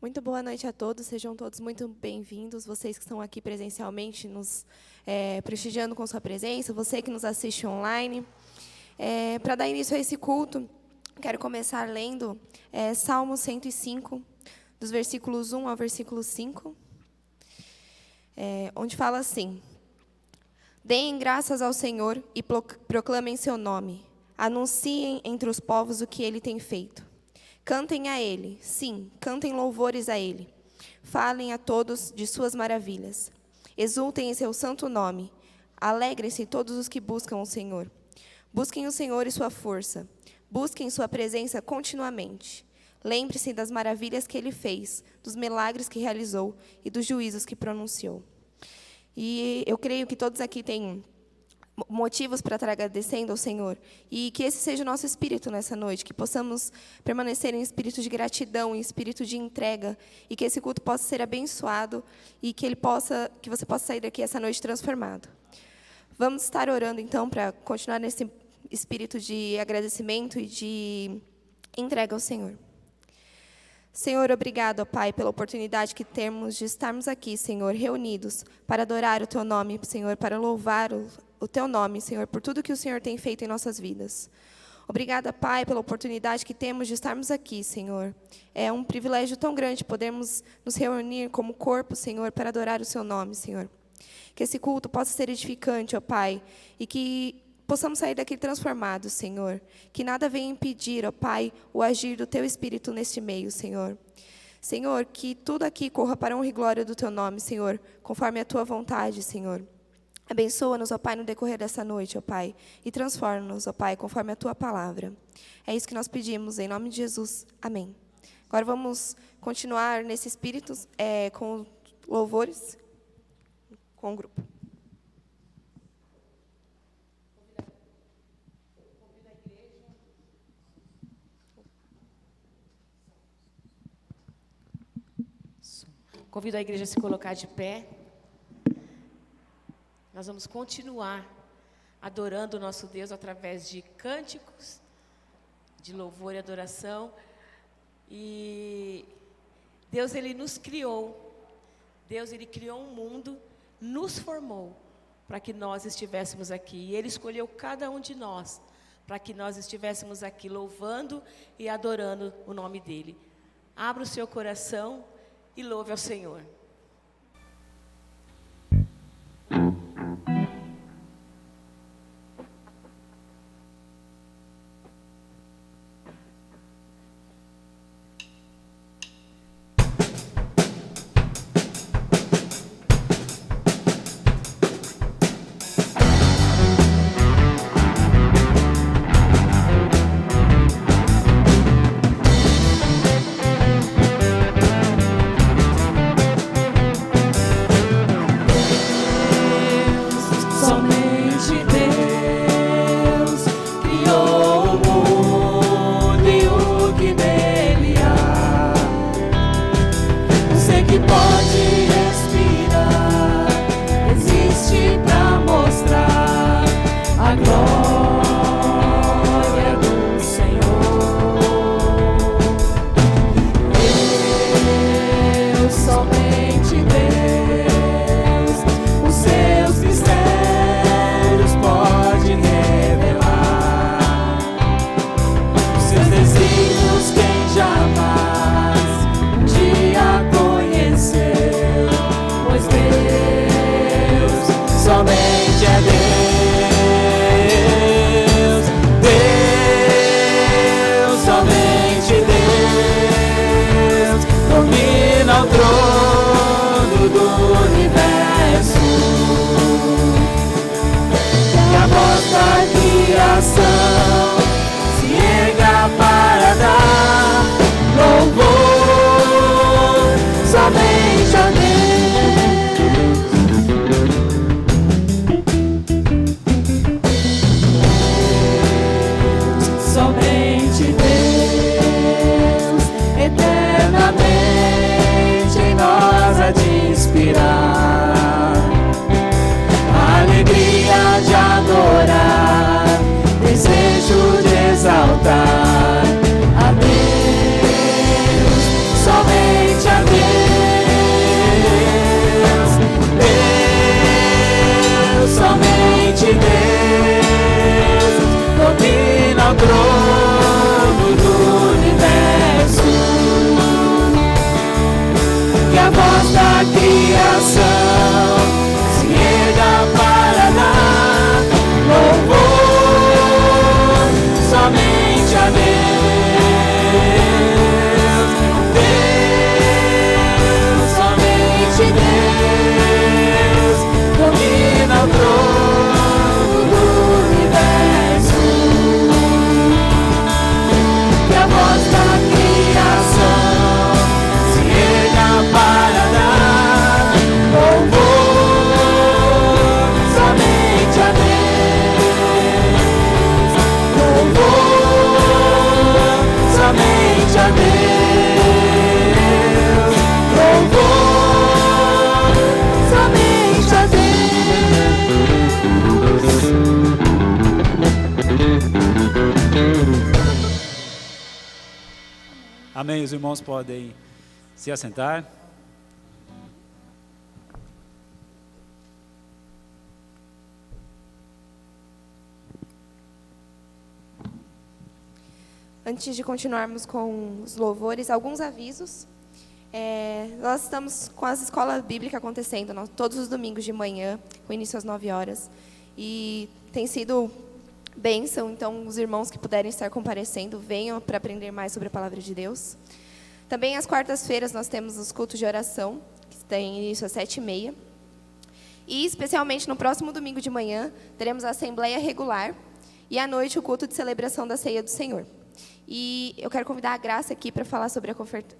Muito boa noite a todos, sejam todos muito bem-vindos, vocês que estão aqui presencialmente, nos prestigiando com sua presença, você que nos assiste online. Para dar início a esse culto, quero começar lendo Salmo 105, dos versículos 1 ao versículo 5, onde fala assim: Deem graças ao Senhor e proclamem seu nome, anunciem entre os povos o que Ele tem feito. Cantem a Ele, sim, cantem louvores a Ele. Falem a todos de suas maravilhas. Exultem em seu santo nome. Alegrem-se todos os que buscam o Senhor. Busquem o Senhor e sua força. Busquem sua presença continuamente. Lembre-se das maravilhas que Ele fez, dos milagres que realizou e dos juízos que pronunciou. E eu creio que todos aqui têm motivos para estar agradecendo ao Senhor, e que esse seja o nosso espírito nessa noite, que possamos permanecer em espírito de gratidão, em espírito de entrega, e que esse culto possa ser abençoado, e que você possa sair daqui essa noite transformado. Vamos estar orando, então, para continuar nesse espírito de agradecimento e de entrega ao Senhor. Senhor, obrigado, ó Pai, pela oportunidade que temos de estarmos aqui, Senhor, reunidos para adorar o Teu nome, Senhor, para louvar o Teu nome, Senhor, por tudo que o Senhor tem feito em nossas vidas. Obrigada, Pai, pela oportunidade que temos de estarmos aqui, Senhor. É um privilégio tão grande podermos nos reunir como corpo, Senhor, para adorar o Seu nome, Senhor. Que esse culto possa ser edificante, ó Pai, e que possamos sair daqui transformados, Senhor. Que nada venha impedir, ó Pai, o agir do Teu Espírito neste meio, Senhor. Senhor, que tudo aqui corra para a honra e glória do Teu nome, Senhor, conforme a Tua vontade, Senhor. Abençoa-nos, ó Pai, no decorrer dessa noite, ó Pai, e transforma-nos, ó Pai, conforme a Tua palavra. É isso que nós pedimos, em nome de Jesus. Amém. Agora vamos continuar nesse espírito com louvores, com o grupo. Convido a igreja a se colocar de pé. Nós vamos continuar adorando o nosso Deus através de cânticos, de louvor e adoração. E Deus, Ele nos criou. Deus, Ele criou um mundo, nos formou para que nós estivéssemos aqui. E Ele escolheu cada um de nós para que nós estivéssemos aqui louvando e adorando o nome dEle. Abra o seu coração e louve ao Senhor. Música Amém. Os irmãos podem se assentar. Antes de continuarmos com os louvores, alguns avisos. Nós estamos com as escolas bíblicas acontecendo todos os domingos de manhã, com início às 9 horas. E tem sido bênção, então os irmãos que puderem estar comparecendo, venham para aprender mais sobre a palavra de Deus. Também às quartas-feiras nós temos os cultos de oração, que tem início às 7h30. E especialmente no próximo domingo de manhã, teremos a Assembleia Regular e à noite o culto de celebração da Ceia do Senhor. E eu quero convidar a Graça aqui para falar sobre a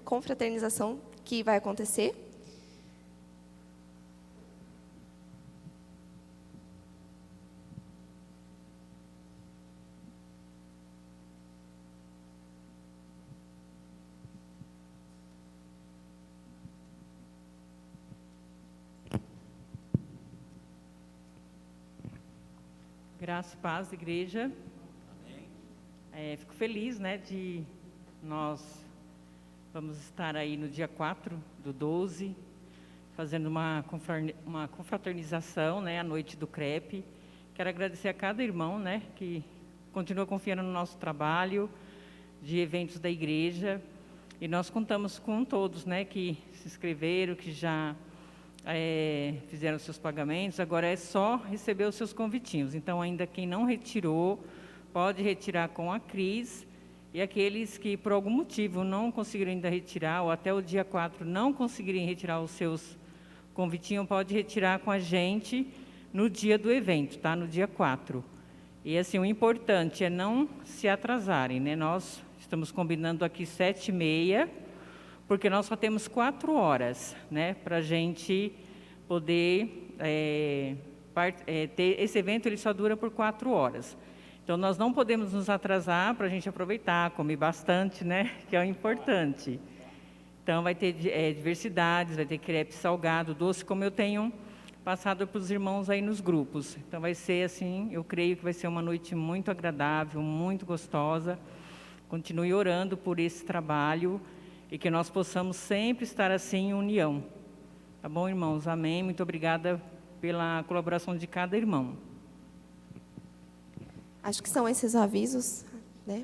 confraternização que vai acontecer. Graça e paz, igreja. Fico feliz, de nós vamos estar aí no dia 4/12, fazendo uma confraternização, à noite do CREP. Quero agradecer a cada irmão, que continua confiando no nosso trabalho de eventos da igreja. E nós contamos com todos, que se inscreveram, que já fizeram seus pagamentos. Agora é só receber os seus convitinhos. Então, ainda quem não retirou, pode retirar com a Cris, e aqueles que por algum motivo não conseguiram ainda retirar, ou até o dia 4 não conseguirem retirar os seus convitinhos, pode retirar com a gente no dia do evento, no dia 4. E assim, o importante é não se atrasarem, Nós estamos combinando aqui 7h30, porque nós só temos 4 horas, para a gente poder ter esse evento. Ele só dura por 4 horas. Então, nós não podemos nos atrasar para a gente aproveitar, comer bastante, que é o importante. Então, vai ter diversidades, vai ter crepe salgado, doce, como eu tenho passado para os irmãos aí nos grupos. Então, vai ser assim, eu creio que vai ser uma noite muito agradável, muito gostosa. Continue orando por esse trabalho e que nós possamos sempre estar assim em união. Tá bom, irmãos? Amém. Muito obrigada pela colaboração de cada irmão. Acho que são esses avisos,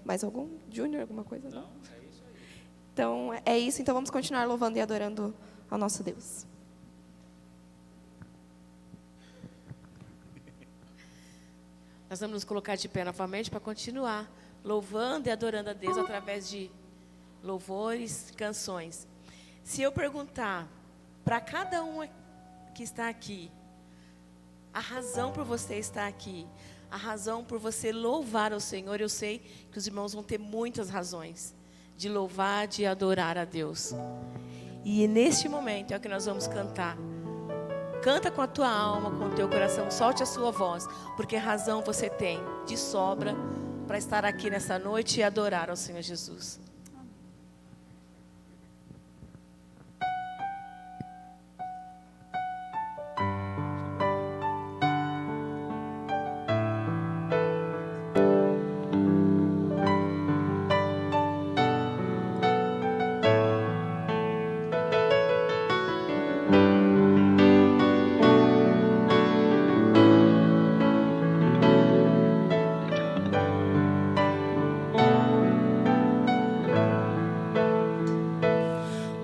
Mais algum? Júnior, alguma coisa? Não, é isso aí. Então, é isso. Então, vamos continuar louvando e adorando ao nosso Deus. Nós vamos nos colocar de pé novamente para continuar louvando e adorando a Deus através de louvores, canções. Se eu perguntar para cada um que está aqui, a razão por você estar aqui, a razão por você louvar ao Senhor, eu sei que os irmãos vão ter muitas razões de louvar, de adorar a Deus. E neste momento é o que nós vamos cantar. Canta com a tua alma, com o teu coração, solte a sua voz, porque razão você tem de sobra para estar aqui nessa noite e adorar ao Senhor Jesus.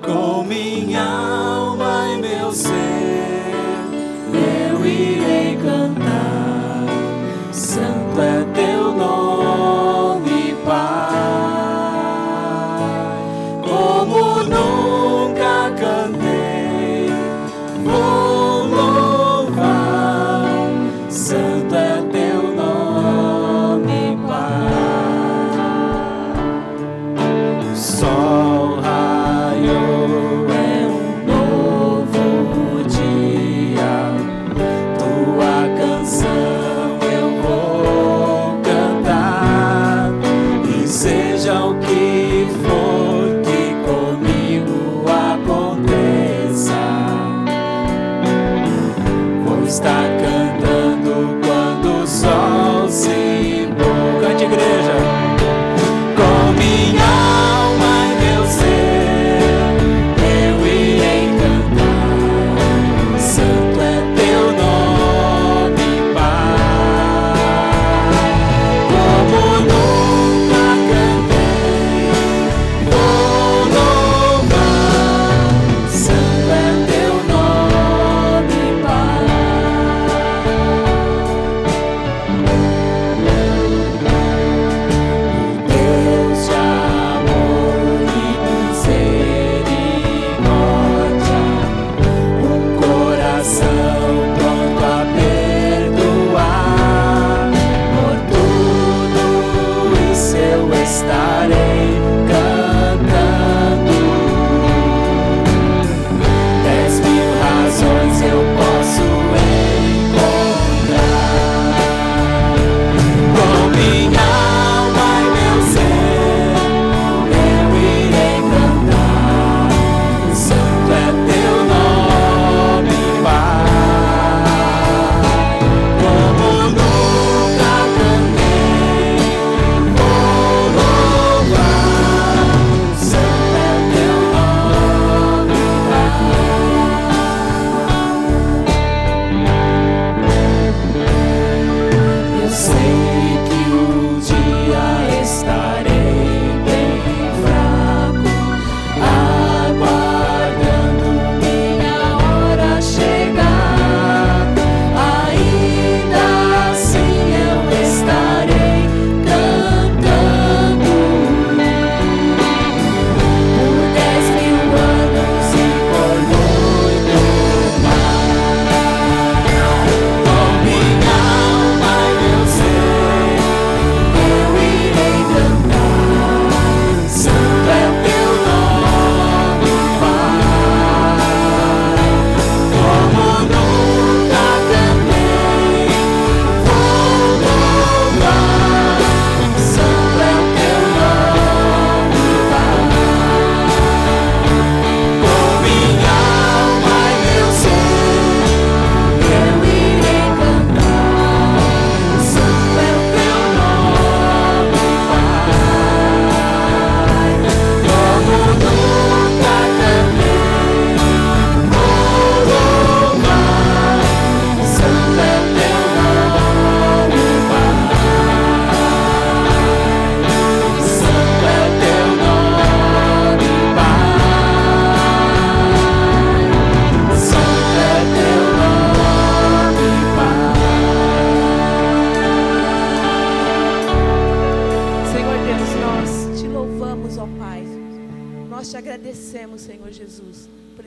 Com minha alma e meu ser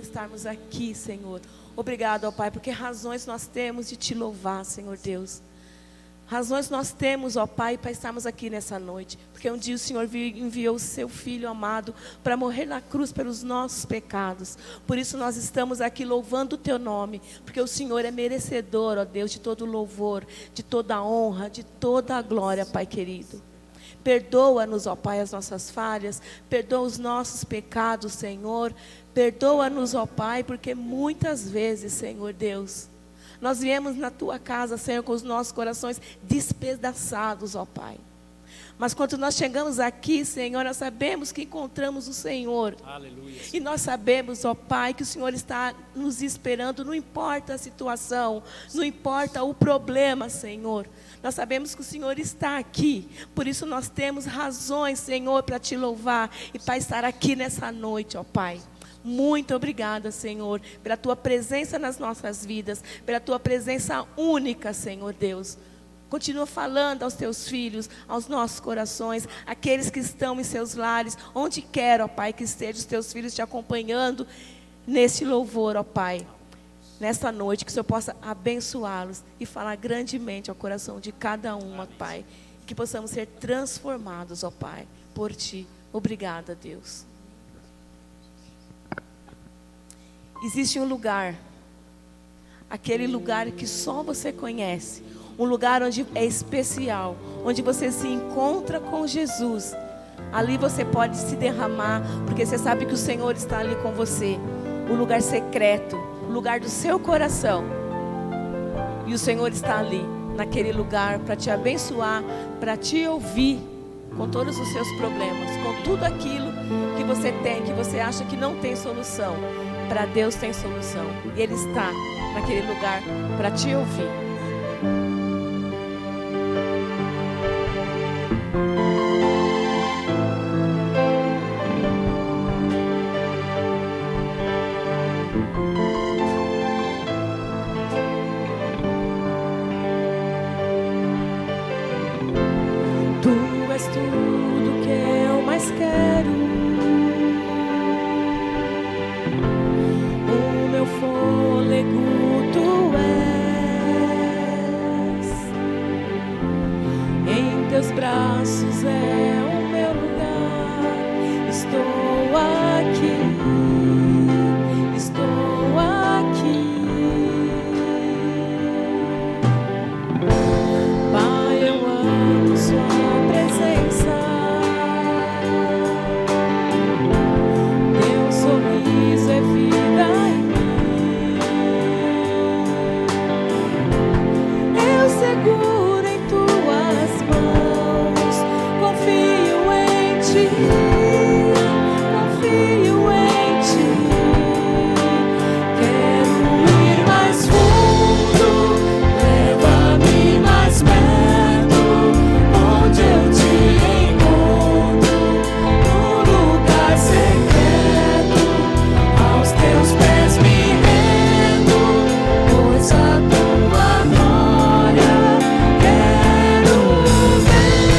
estarmos aqui, Senhor. Obrigado, ó Pai, porque razões nós temos de te louvar, Senhor Deus. Razões nós temos, ó Pai, para estarmos aqui nessa noite. Porque um dia o Senhor enviou o seu Filho amado para morrer na cruz pelos nossos pecados. Por isso nós estamos aqui louvando o teu nome. Porque o Senhor é merecedor, ó Deus, de todo louvor, de toda honra, de toda a glória, Pai querido. Perdoa-nos, ó Pai, as nossas falhas. Perdoa os nossos pecados, Senhor. Perdoa-nos, ó Pai, porque muitas vezes, Senhor Deus, nós viemos na tua casa, Senhor, com os nossos corações despedaçados, ó Pai. Mas quando nós chegamos aqui, Senhor, nós sabemos que encontramos o Senhor. Aleluia. E nós sabemos, ó Pai, que o Senhor está nos esperando, não importa a situação, não importa o problema, Senhor. Nós sabemos que o Senhor está aqui. Por isso nós temos razões, Senhor, para te louvar e para estar aqui nessa noite, ó Pai. Muito obrigada, Senhor, pela tua presença nas nossas vidas, pela tua presença única, Senhor Deus. Continua falando aos teus filhos, aos nossos corações, aqueles que estão em seus lares, onde quer, ó Pai, que estejam os teus filhos te acompanhando nesse louvor, ó Pai. Nesta noite, que o Senhor possa abençoá-los e falar grandemente ao coração de cada um, ó Pai. Que possamos ser transformados, ó Pai, por Ti. Obrigada, Deus. Existe um lugar, aquele lugar que só você conhece, um lugar onde é especial, onde você se encontra com Jesus. Ali você pode se derramar, porque você sabe que o Senhor está ali com você. O lugar secreto, o lugar do seu coração. E o Senhor está ali, naquele lugar, para te abençoar, para te ouvir, com todos os seus problemas, com tudo aquilo que você tem, que você acha que não tem solução. Para Deus tem solução. E Ele está naquele lugar para te ouvir. Tu és tudo que eu mais quero. Fôlego tu és, em teus braços é o meu lugar. Estou aqui, estou aqui. Pai, eu amo sua presença. Teu sorriso é vida em mim. Seguro em tuas mãos, confio em ti, confio em ti. Quero ir mais fundo, leva-me mais perto, onde eu te encontro, no lugar secreto, aos teus pés me rendo, pois a tua glória quero ver.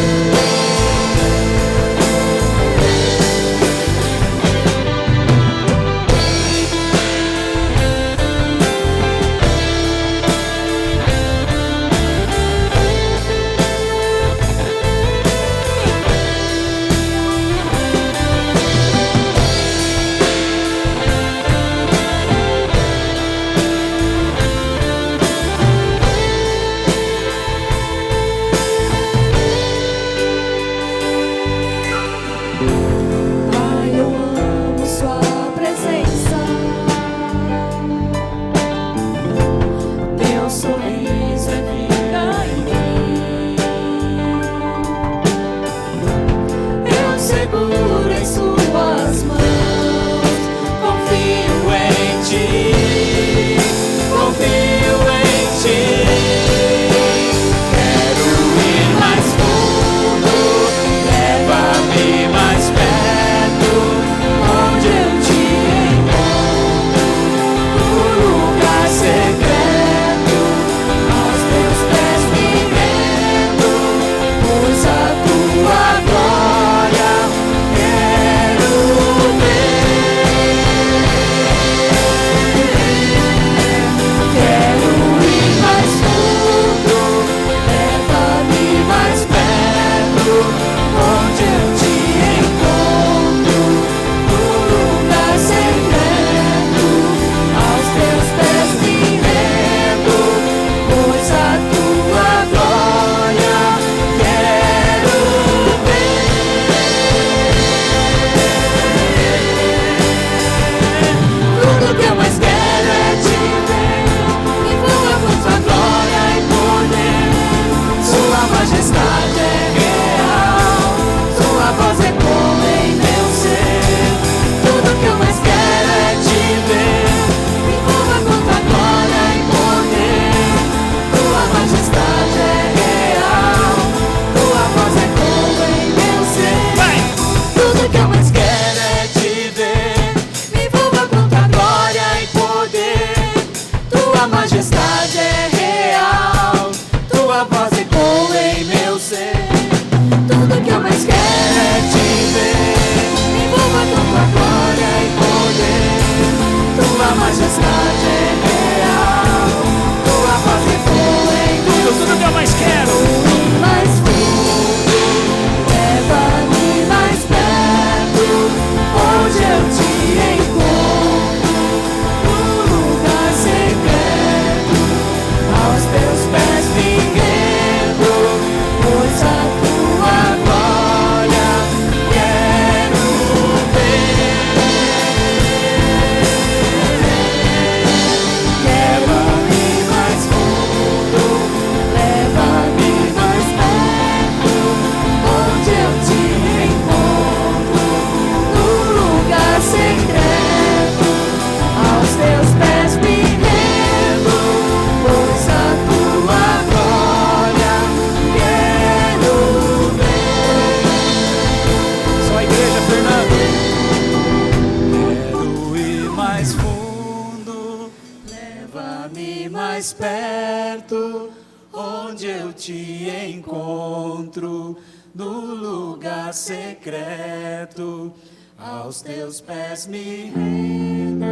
deserto, onde eu te encontro, no lugar secreto, aos teus pés me rendo,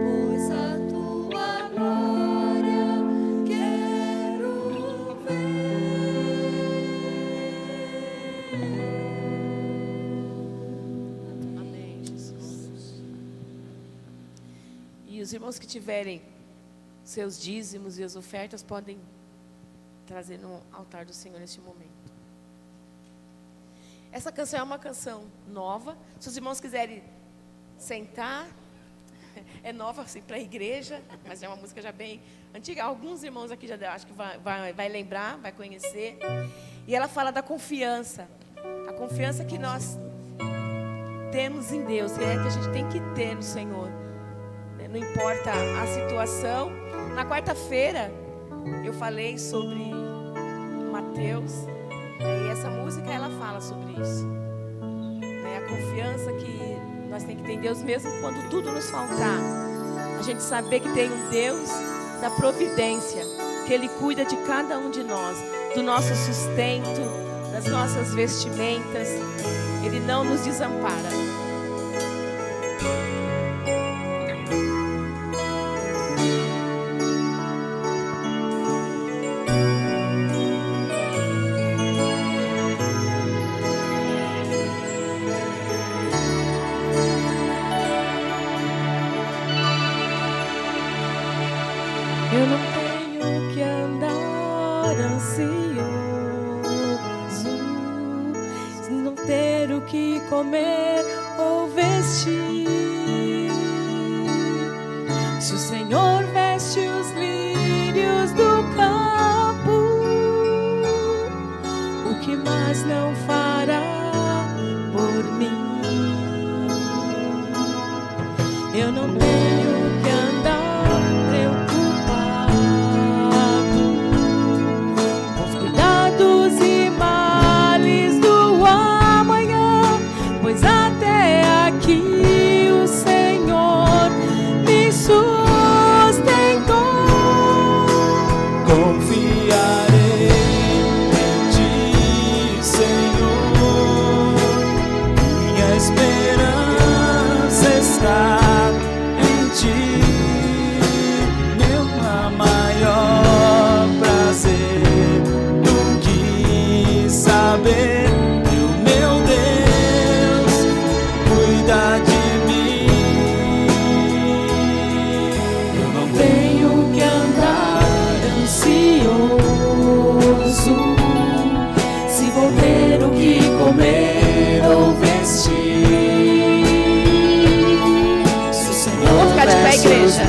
pois a tua glória quero ver. Amém, Jesus. E os irmãos que tiverem seus dízimos e as ofertas podem trazer no altar do Senhor neste momento. Essa canção é uma canção nova. Se os irmãos quiserem sentar, é nova assim para a igreja, mas é uma música já bem antiga. Alguns irmãos aqui já acho que vai lembrar, vai conhecer. E ela fala da confiança. A confiança que nós temos em Deus, que é que a gente tem que ter no Senhor. Não importa a situação. Na quarta-feira eu falei sobre Mateus, e essa música ela fala sobre isso, né? A confiança que nós temos que ter em Deus, mesmo quando tudo nos faltar, a gente saber que tem um Deus da providência, que Ele cuida de cada um de nós, do nosso sustento, das nossas vestimentas. Ele não nos desampara. Eu não tenho que andar ansioso, não ter o que comer ou vestir. Se o Senhor veste os lírios do campo, o que mais não fará por mim? Eu não tenho que andar esperança.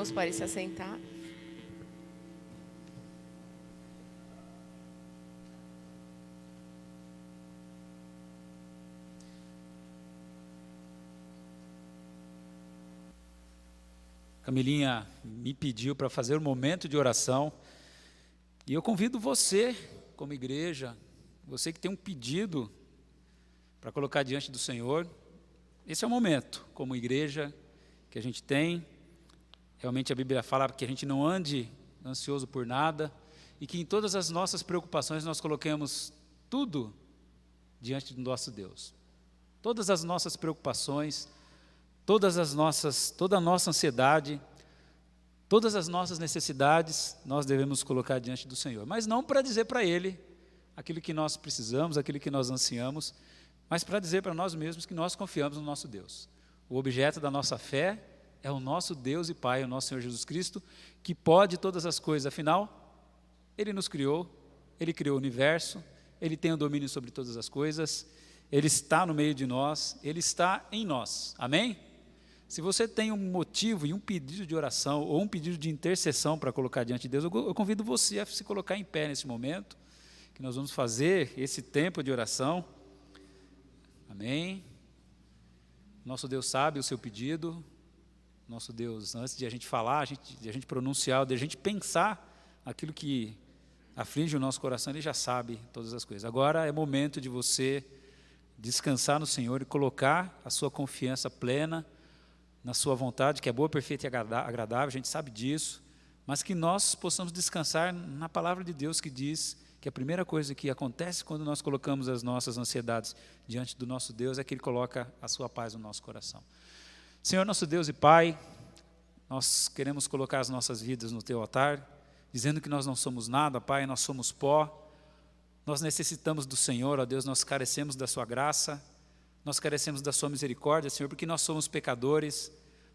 irmãos podem se assentar. Camilinha me pediu para fazer um momento de oração, e eu convido você, como igreja, você que tem um pedido para colocar diante do Senhor. Esse é o momento, como igreja, que a gente tem. Realmente a Bíblia fala que a gente não ande ansioso por nada, e que em todas as nossas preocupações nós coloquemos tudo diante do nosso Deus. Todas as nossas preocupações, toda a nossa ansiedade, todas as nossas necessidades, nós devemos colocar diante do Senhor. Mas não para dizer para Ele aquilo que nós precisamos, aquilo que nós ansiamos, mas para dizer para nós mesmos que nós confiamos no nosso Deus. O objeto da nossa fé é o nosso Deus e Pai, o nosso Senhor Jesus Cristo, que pode todas as coisas. Afinal, Ele nos criou, Ele criou o universo, Ele tem o domínio sobre todas as coisas, Ele está no meio de nós, Ele está em nós. Amém? Se você tem um motivo e um pedido de oração ou um pedido de intercessão para colocar diante de Deus, eu convido você a se colocar em pé nesse momento, que nós vamos fazer esse tempo de oração. Amém? Nosso Deus sabe o seu pedido. Nosso Deus, antes de a gente falar, de a gente pronunciar, de a gente pensar aquilo que aflige o nosso coração, Ele já sabe todas as coisas. Agora é momento de você descansar no Senhor e colocar a sua confiança plena na sua vontade, que é boa, perfeita e agradável, a gente sabe disso, mas que nós possamos descansar na palavra de Deus, que diz que a primeira coisa que acontece quando nós colocamos as nossas ansiedades diante do nosso Deus é que Ele coloca a sua paz no nosso coração. Senhor, nosso Deus e Pai, nós queremos colocar as nossas vidas no Teu altar, dizendo que nós não somos nada, Pai, nós somos pó, nós necessitamos do Senhor, ó Deus, nós carecemos da Sua graça, nós carecemos da Sua misericórdia, Senhor, porque nós somos pecadores,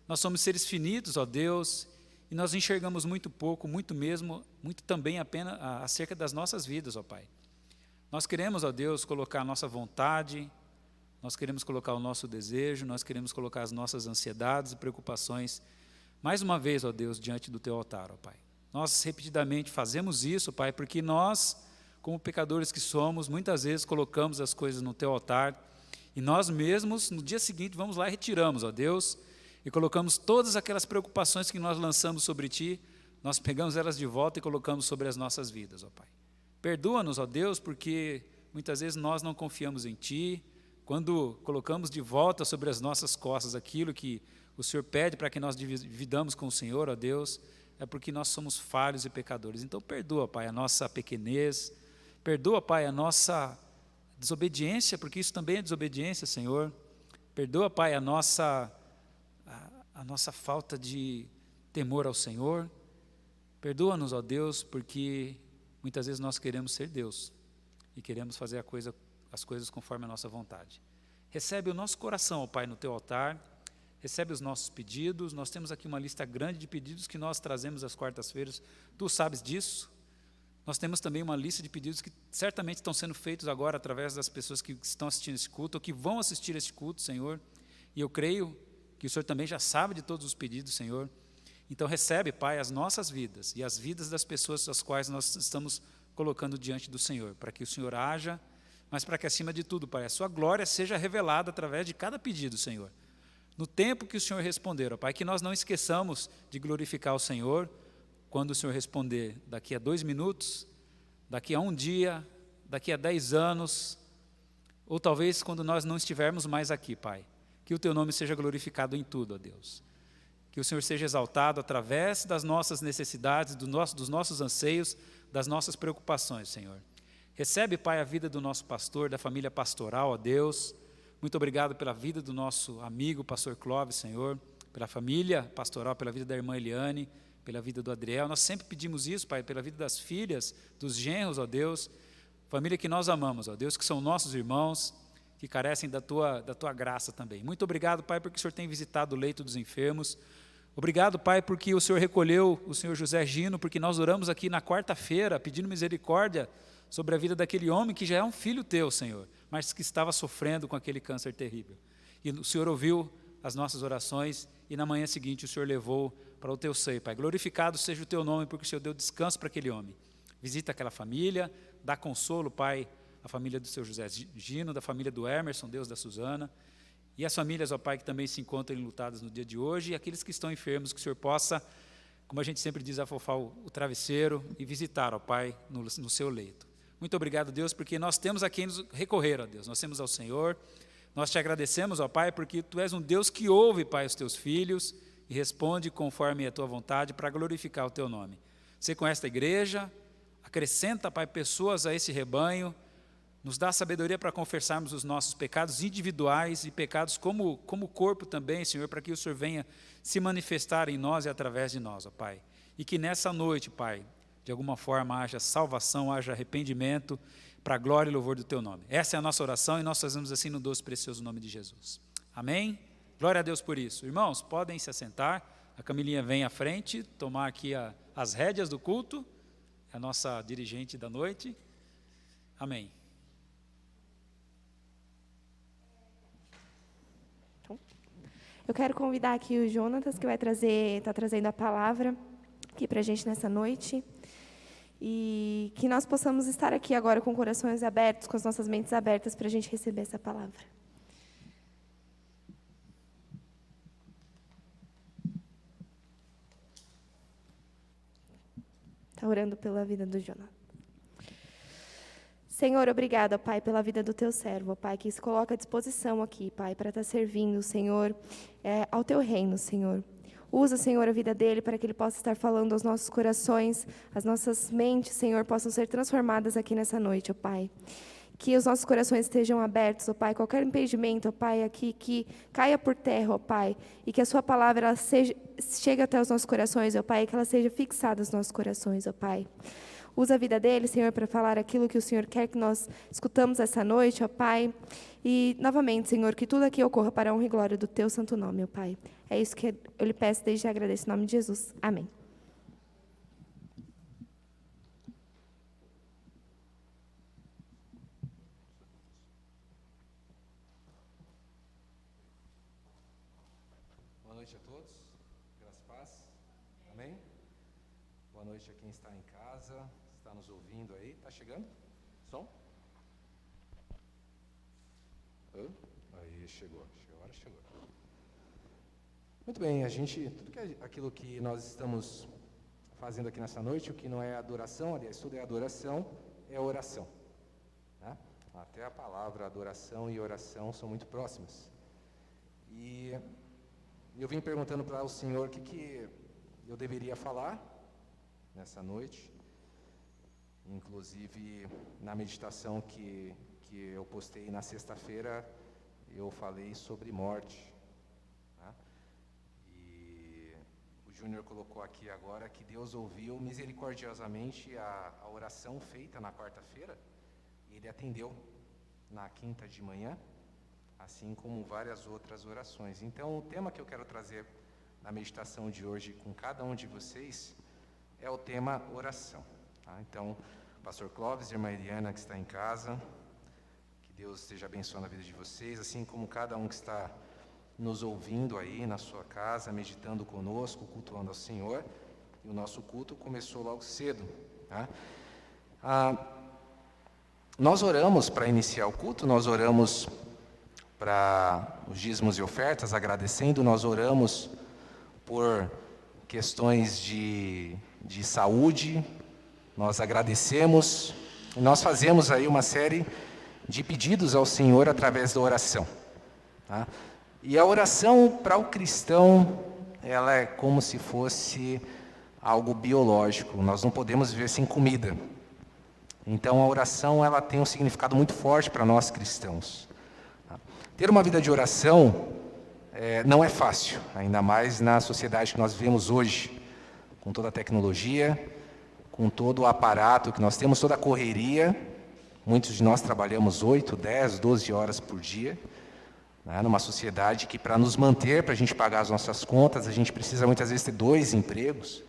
nós somos seres finitos, ó Deus, e nós enxergamos muito pouco, muito mesmo, muito também apenas acerca das nossas vidas, ó Pai. Nós queremos, ó Deus, colocar a nossa vontade, nós queremos colocar o nosso desejo, nós queremos colocar as nossas ansiedades e preocupações, mais uma vez, ó Deus, diante do Teu altar, ó Pai. Nós repetidamente fazemos isso, Pai, porque nós, como pecadores que somos, muitas vezes colocamos as coisas no Teu altar, e nós mesmos, no dia seguinte, vamos lá e retiramos, ó Deus, e colocamos todas aquelas preocupações que nós lançamos sobre Ti, nós pegamos elas de volta e colocamos sobre as nossas vidas, ó Pai. Perdoa-nos, ó Deus, porque muitas vezes nós não confiamos em Ti, quando colocamos de volta sobre as nossas costas aquilo que o Senhor pede para que nós dividamos com o Senhor, ó Deus, é porque nós somos falhos e pecadores. Então perdoa, Pai, a nossa pequenez, perdoa, Pai, a nossa desobediência, porque isso também é desobediência, Senhor. Perdoa, Pai, a nossa falta de temor ao Senhor. Perdoa-nos, ó Deus, porque muitas vezes nós queremos ser Deus e queremos fazer as coisas conforme a nossa vontade. Recebe o nosso coração, ó Pai, no Teu altar, recebe os nossos pedidos. Nós temos aqui uma lista grande de pedidos que nós trazemos às quartas-feiras, Tu sabes disso. Nós temos também uma lista de pedidos que certamente estão sendo feitos agora através das pessoas que estão assistindo esse culto ou que vão assistir esse culto, Senhor. E eu creio que o Senhor também já sabe de todos os pedidos, Senhor. Então recebe, Pai, as nossas vidas e as vidas das pessoas às quais nós estamos colocando diante do Senhor, para que o Senhor haja, mas para que acima de tudo, Pai, a Sua glória seja revelada através de cada pedido, Senhor. No tempo que o Senhor responder, ó Pai, que nós não esqueçamos de glorificar o Senhor, quando o Senhor responder daqui a 2 minutos, daqui a 1 dia, daqui a 10 anos, ou talvez quando nós não estivermos mais aqui, Pai. Que o Teu nome seja glorificado em tudo, ó Deus. Que o Senhor seja exaltado através das nossas necessidades, dos nossos anseios, das nossas preocupações, Senhor. Recebe, Pai, a vida do nosso pastor, da família pastoral, ó Deus. Muito obrigado pela vida do nosso amigo, pastor Clóvis, Senhor, pela família pastoral, pela vida da irmã Eliane, pela vida do Adriel. Nós sempre pedimos isso, Pai, pela vida das filhas, dos genros, ó Deus, família que nós amamos, ó Deus, que são nossos irmãos, que carecem da tua graça também. Muito obrigado, Pai, porque o Senhor tem visitado o leito dos enfermos. Obrigado, Pai, porque o Senhor recolheu o Senhor José Gino, porque nós oramos aqui na quarta-feira, pedindo misericórdia sobre a vida daquele homem que já é um filho Teu, Senhor, mas que estava sofrendo com aquele câncer terrível. E o Senhor ouviu as nossas orações e na manhã seguinte o Senhor levou para o teu seio, Pai. Glorificado seja o teu nome, porque o Senhor deu descanso para aquele homem. Visita aquela família, dá consolo, Pai, à família do seu José Gino, da família do Emerson, Deus da Suzana, e as famílias, ó Pai, que também se encontram enlutadas no dia de hoje, e aqueles que estão enfermos, que o Senhor possa, como a gente sempre diz, afofar o travesseiro e visitar, ó Pai, no seu leito. Muito obrigado, Deus, porque nós temos a quem nos recorrer, ó Deus, nós temos ao Senhor, nós te agradecemos, ó Pai, porque Tu és um Deus que ouve, Pai, os Teus filhos e responde conforme a Tua vontade para glorificar o Teu nome. Você com esta igreja, acrescenta, Pai, pessoas a esse rebanho, nos dá sabedoria para confessarmos os nossos pecados individuais e pecados como corpo também, Senhor, para que o Senhor venha se manifestar em nós e através de nós, ó Pai. E que nessa noite, Pai, de alguma forma haja salvação, haja arrependimento, para a glória e louvor do Teu nome. Essa é a nossa oração e nós fazemos assim no doce e precioso nome de Jesus. Amém? Glória a Deus por isso. Irmãos, podem se assentar, a Camilinha vem à frente, tomar aqui as rédeas do culto, é a nossa dirigente da noite. Amém. Eu quero convidar aqui o Jonatas, que está trazendo a palavra aqui para a gente nessa noite. E que nós possamos estar aqui agora com corações abertos, com as nossas mentes abertas para a gente receber essa palavra. Está orando pela vida do Jonatas. Senhor, obrigada, Pai, pela vida do Teu servo, Pai, que se coloca à disposição aqui, Pai, para estar servindo, Senhor, ao Teu reino, Senhor. Usa, Senhor, a vida dele para que ele possa estar falando aos nossos corações, as nossas mentes, Senhor, possam ser transformadas aqui nessa noite, ó Pai. Que os nossos corações estejam abertos, ó Pai, qualquer impedimento, ó Pai, aqui que caia por terra, ó Pai, e que a sua palavra ela chegue até os nossos corações, ó Pai, e que ela seja fixada nos nossos corações, ó Pai. Usa a vida dele, Senhor, para falar aquilo que o Senhor quer que nós escutamos essa noite, ó Pai. E, novamente, Senhor, que tudo aqui ocorra para a honra e glória do Teu santo nome, ó Pai. É isso que eu lhe peço, desde já agradeço em nome de Jesus. Amém. Boa noite a todos. Graças e paz. Amém? Boa noite a quem está em casa, está nos ouvindo aí. Está chegando? Som? Aí, chegou. Agora chegou. Muito bem, aquilo que nós estamos fazendo aqui nessa noite, o que não é adoração, aliás, tudo é adoração, é oração. Né? Até a palavra adoração e oração são muito próximas. E eu vim perguntando para o Senhor o que eu deveria falar nessa noite. Inclusive, na meditação que eu postei na sexta-feira, eu falei sobre morte. Né? E o Júnior colocou aqui agora que Deus ouviu misericordiosamente a oração feita na quarta-feira, e Ele atendeu na quinta de manhã, assim como várias outras orações. Então, o tema que eu quero trazer na meditação de hoje com cada um de vocês é o tema oração. Tá? Então, Pastor Clóvis e Irmã Eliana, que está em casa, que Deus esteja abençoando a vida de vocês, assim como cada um que está nos ouvindo aí na sua casa, meditando conosco, cultuando ao Senhor. E o nosso culto começou logo cedo. Tá? Nós oramos para iniciar o culto, nós oramos para os dízimos e ofertas, agradecendo, nós oramos por questões de saúde, nós agradecemos, e nós fazemos aí uma série de pedidos ao Senhor através da oração. Tá? E a oração para o cristão, ela é como se fosse algo biológico, nós não podemos viver sem comida. Então a oração ela tem um significado muito forte para nós cristãos. Ter uma vida de oração não é fácil, ainda mais na sociedade que nós vivemos hoje, com toda a tecnologia, com todo o aparato que nós temos, toda a correria. Muitos de nós trabalhamos 8, 10, 12 horas por dia, né, numa sociedade que para nos manter, para a gente pagar as nossas contas, a gente precisa muitas vezes ter 2 empregos.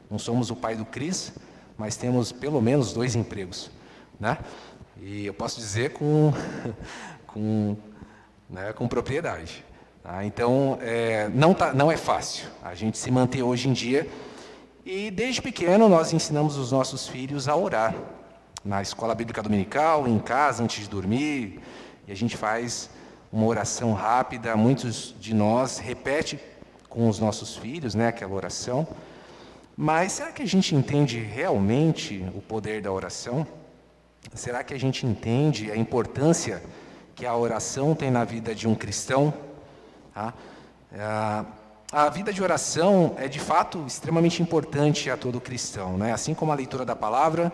Não somos o pai do Cris, mas temos pelo menos 2 empregos. Né? E eu posso dizer com propriedade. Tá? Então, não é fácil a gente se manter hoje em dia. E desde pequeno nós ensinamos os nossos filhos a orar. Na escola bíblica dominical, em casa, antes de dormir. E a gente faz uma oração rápida. Muitos de nós repete com os nossos filhos, né, aquela oração. Mas será que a gente entende realmente o poder da oração? Será que a gente entende a importância que a oração tem na vida de um cristão? Tá? A vida de oração é, de fato, extremamente importante a todo cristão, né? Assim como a leitura da palavra,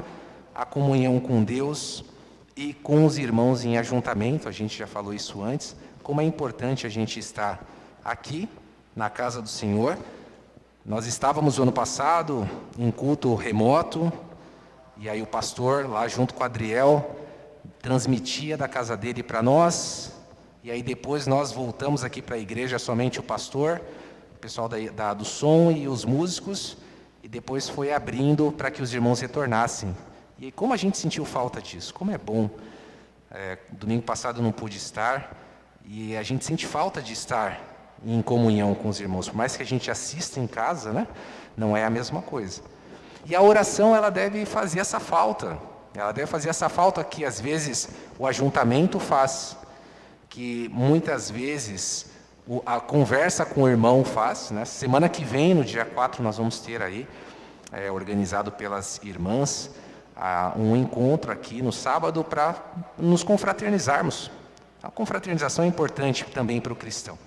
a comunhão com Deus e com os irmãos em ajuntamento, a gente já falou isso antes, como é importante a gente estar aqui, na casa do Senhor. Nós estávamos no ano passado em culto remoto, e aí o pastor, lá junto com o Adriel, transmitia da casa dele para nós, e aí depois nós voltamos aqui para a igreja, somente o pastor, o pessoal do som e os músicos, e depois foi abrindo para que os irmãos retornassem. E como a gente sentiu falta disso, como é bom. Domingo passado eu não pude estar, e a gente sente falta de estar em comunhão com os irmãos, por mais que a gente assista em casa, né? Não é a mesma coisa. E a oração, ela deve fazer essa falta. Ela deve fazer essa falta que, às vezes, o ajuntamento faz, que muitas vezes a conversa com o irmão faz, né? Semana que vem, no dia 4, nós vamos ter aí, organizado pelas irmãs, um encontro aqui no sábado para nos confraternizarmos. A confraternização é importante também para o cristão.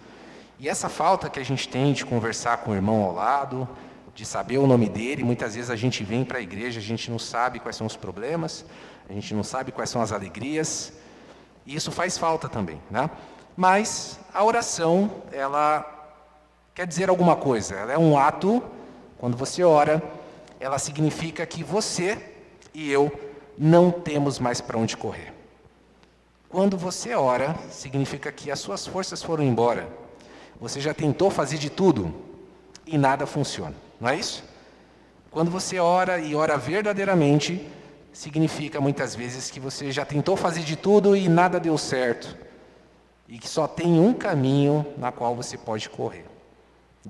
E essa falta que a gente tem de conversar com o irmão ao lado, de saber o nome dele, muitas vezes a gente vem para a igreja, a gente não sabe quais são os problemas, a gente não sabe quais são as alegrias, e isso faz falta também, né? Mas a oração, ela quer dizer alguma coisa, ela é um ato, quando você ora, ela significa que você e eu não temos mais para onde correr. Quando você ora, significa que as suas forças foram embora. Você já tentou fazer de tudo e nada funciona, não é isso? Quando você ora e ora verdadeiramente, significa muitas vezes que você já tentou fazer de tudo e nada deu certo. E que só tem um caminho na qual você pode correr.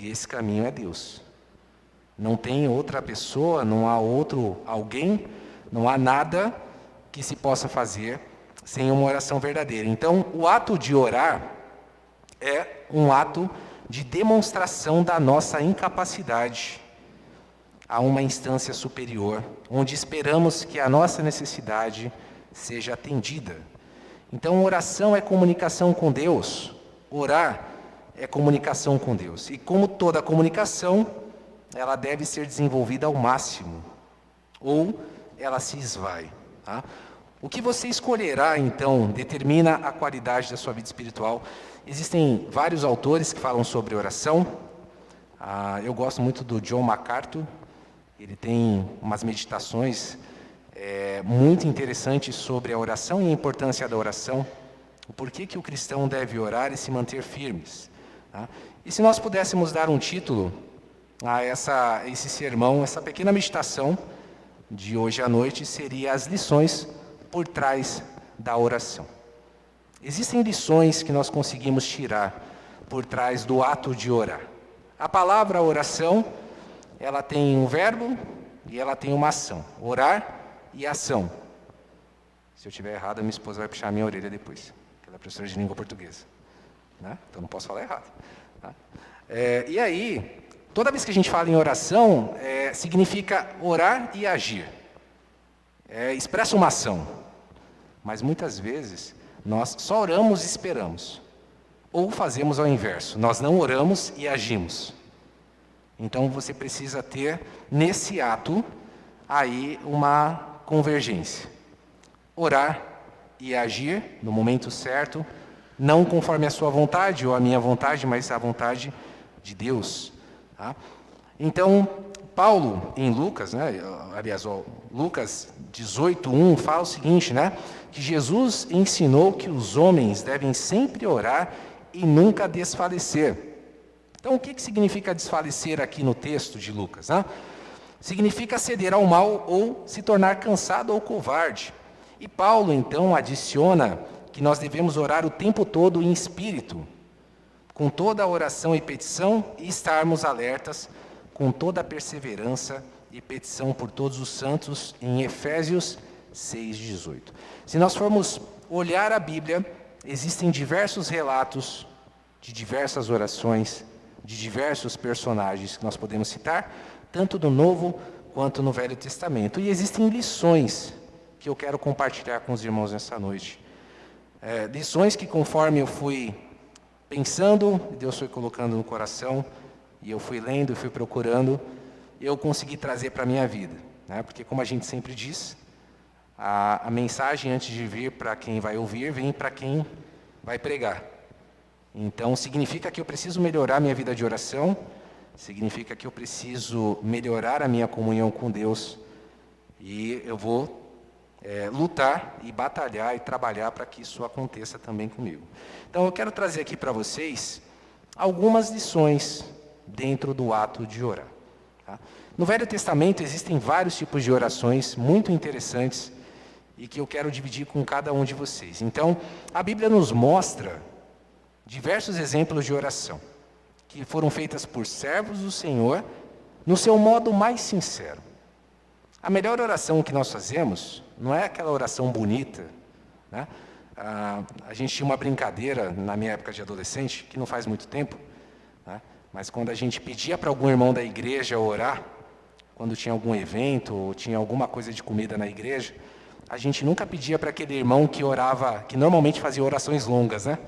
E esse caminho é Deus. Não tem outra pessoa, não há outro alguém, não há nada que se possa fazer sem uma oração verdadeira. Então, o ato de orar é um ato de demonstração da nossa incapacidade a uma instância superior, onde esperamos que a nossa necessidade seja atendida. Então, oração é comunicação com Deus. Orar é comunicação com Deus. E como toda comunicação, ela deve ser desenvolvida ao máximo, ou ela se esvai. Tá? O que você escolherá, então, determina a qualidade da sua vida espiritual. Existem vários autores que falam sobre oração. Eu gosto muito do John MacArthur. Ele tem umas meditações muito interessantes sobre a oração e a importância da oração. O porquê que o cristão deve orar e se manter firmes. Tá? E se nós pudéssemos dar um título a esse sermão, essa pequena meditação de hoje à noite, seria as lições por trás da oração. Existem lições que nós conseguimos tirar por trás do ato de orar. A palavra oração, ela tem um verbo e ela tem uma ação. Orar e ação. Se eu estiver errado, a minha esposa vai puxar a minha orelha depois, que ela é professora de língua portuguesa. Né? Então não posso falar errado. Tá? E aí, toda vez que a gente fala em oração, significa orar e agir. Expressa uma ação. Mas muitas vezes, nós só oramos e esperamos. Ou fazemos ao inverso. Nós não oramos e agimos. Então, você precisa ter, nesse ato, aí uma convergência. Orar e agir no momento certo, não conforme a sua vontade ou a minha vontade, mas a vontade de Deus. Tá? Então, Paulo, em Lucas, né, aliás, Lucas 18:1, fala o seguinte, né, que Jesus ensinou que os homens devem sempre orar e nunca desfalecer. Então, o que significa desfalecer aqui no texto de Lucas? Né? Significa ceder ao mal ou se tornar cansado ou covarde. E Paulo, então, adiciona que nós devemos orar o tempo todo em espírito. com toda a oração e petição, e estarmos alertas com toda a perseverança e petição por todos os santos, em Efésios 6:18. Se nós formos olhar a Bíblia, existem diversos relatos de diversas orações, de diversos personagens que nós podemos citar, tanto no Novo quanto no Velho Testamento. E existem lições que eu quero compartilhar com os irmãos nessa noite. Lições que, conforme eu fui pensando, Deus foi colocando no coração, e eu fui lendo, fui procurando, eu consegui trazer para a minha vida. Né? Porque, como a gente sempre diz, a mensagem, antes de vir para quem vai ouvir, vem para quem vai pregar. Então, significa que eu preciso melhorar minha vida de oração, significa que eu preciso melhorar a minha comunhão com Deus, e eu vou lutar e batalhar e trabalhar para que isso aconteça também comigo. Então, eu quero trazer aqui para vocês algumas lições dentro do ato de orar. Tá? No Velho Testamento existem vários tipos de orações muito interessantes e que eu quero dividir com cada um de vocês. Então, a Bíblia nos mostra diversos exemplos de oração que foram feitas por servos do Senhor no seu modo mais sincero. A melhor oração que nós fazemos não é aquela oração bonita, né? A gente tinha uma brincadeira na minha época de adolescente, que não faz muito tempo, né? Mas quando a gente pedia para algum irmão da igreja orar, quando tinha algum evento ou tinha alguma coisa de comida na igreja, a gente nunca pedia para aquele irmão que orava, que normalmente fazia orações longas, né?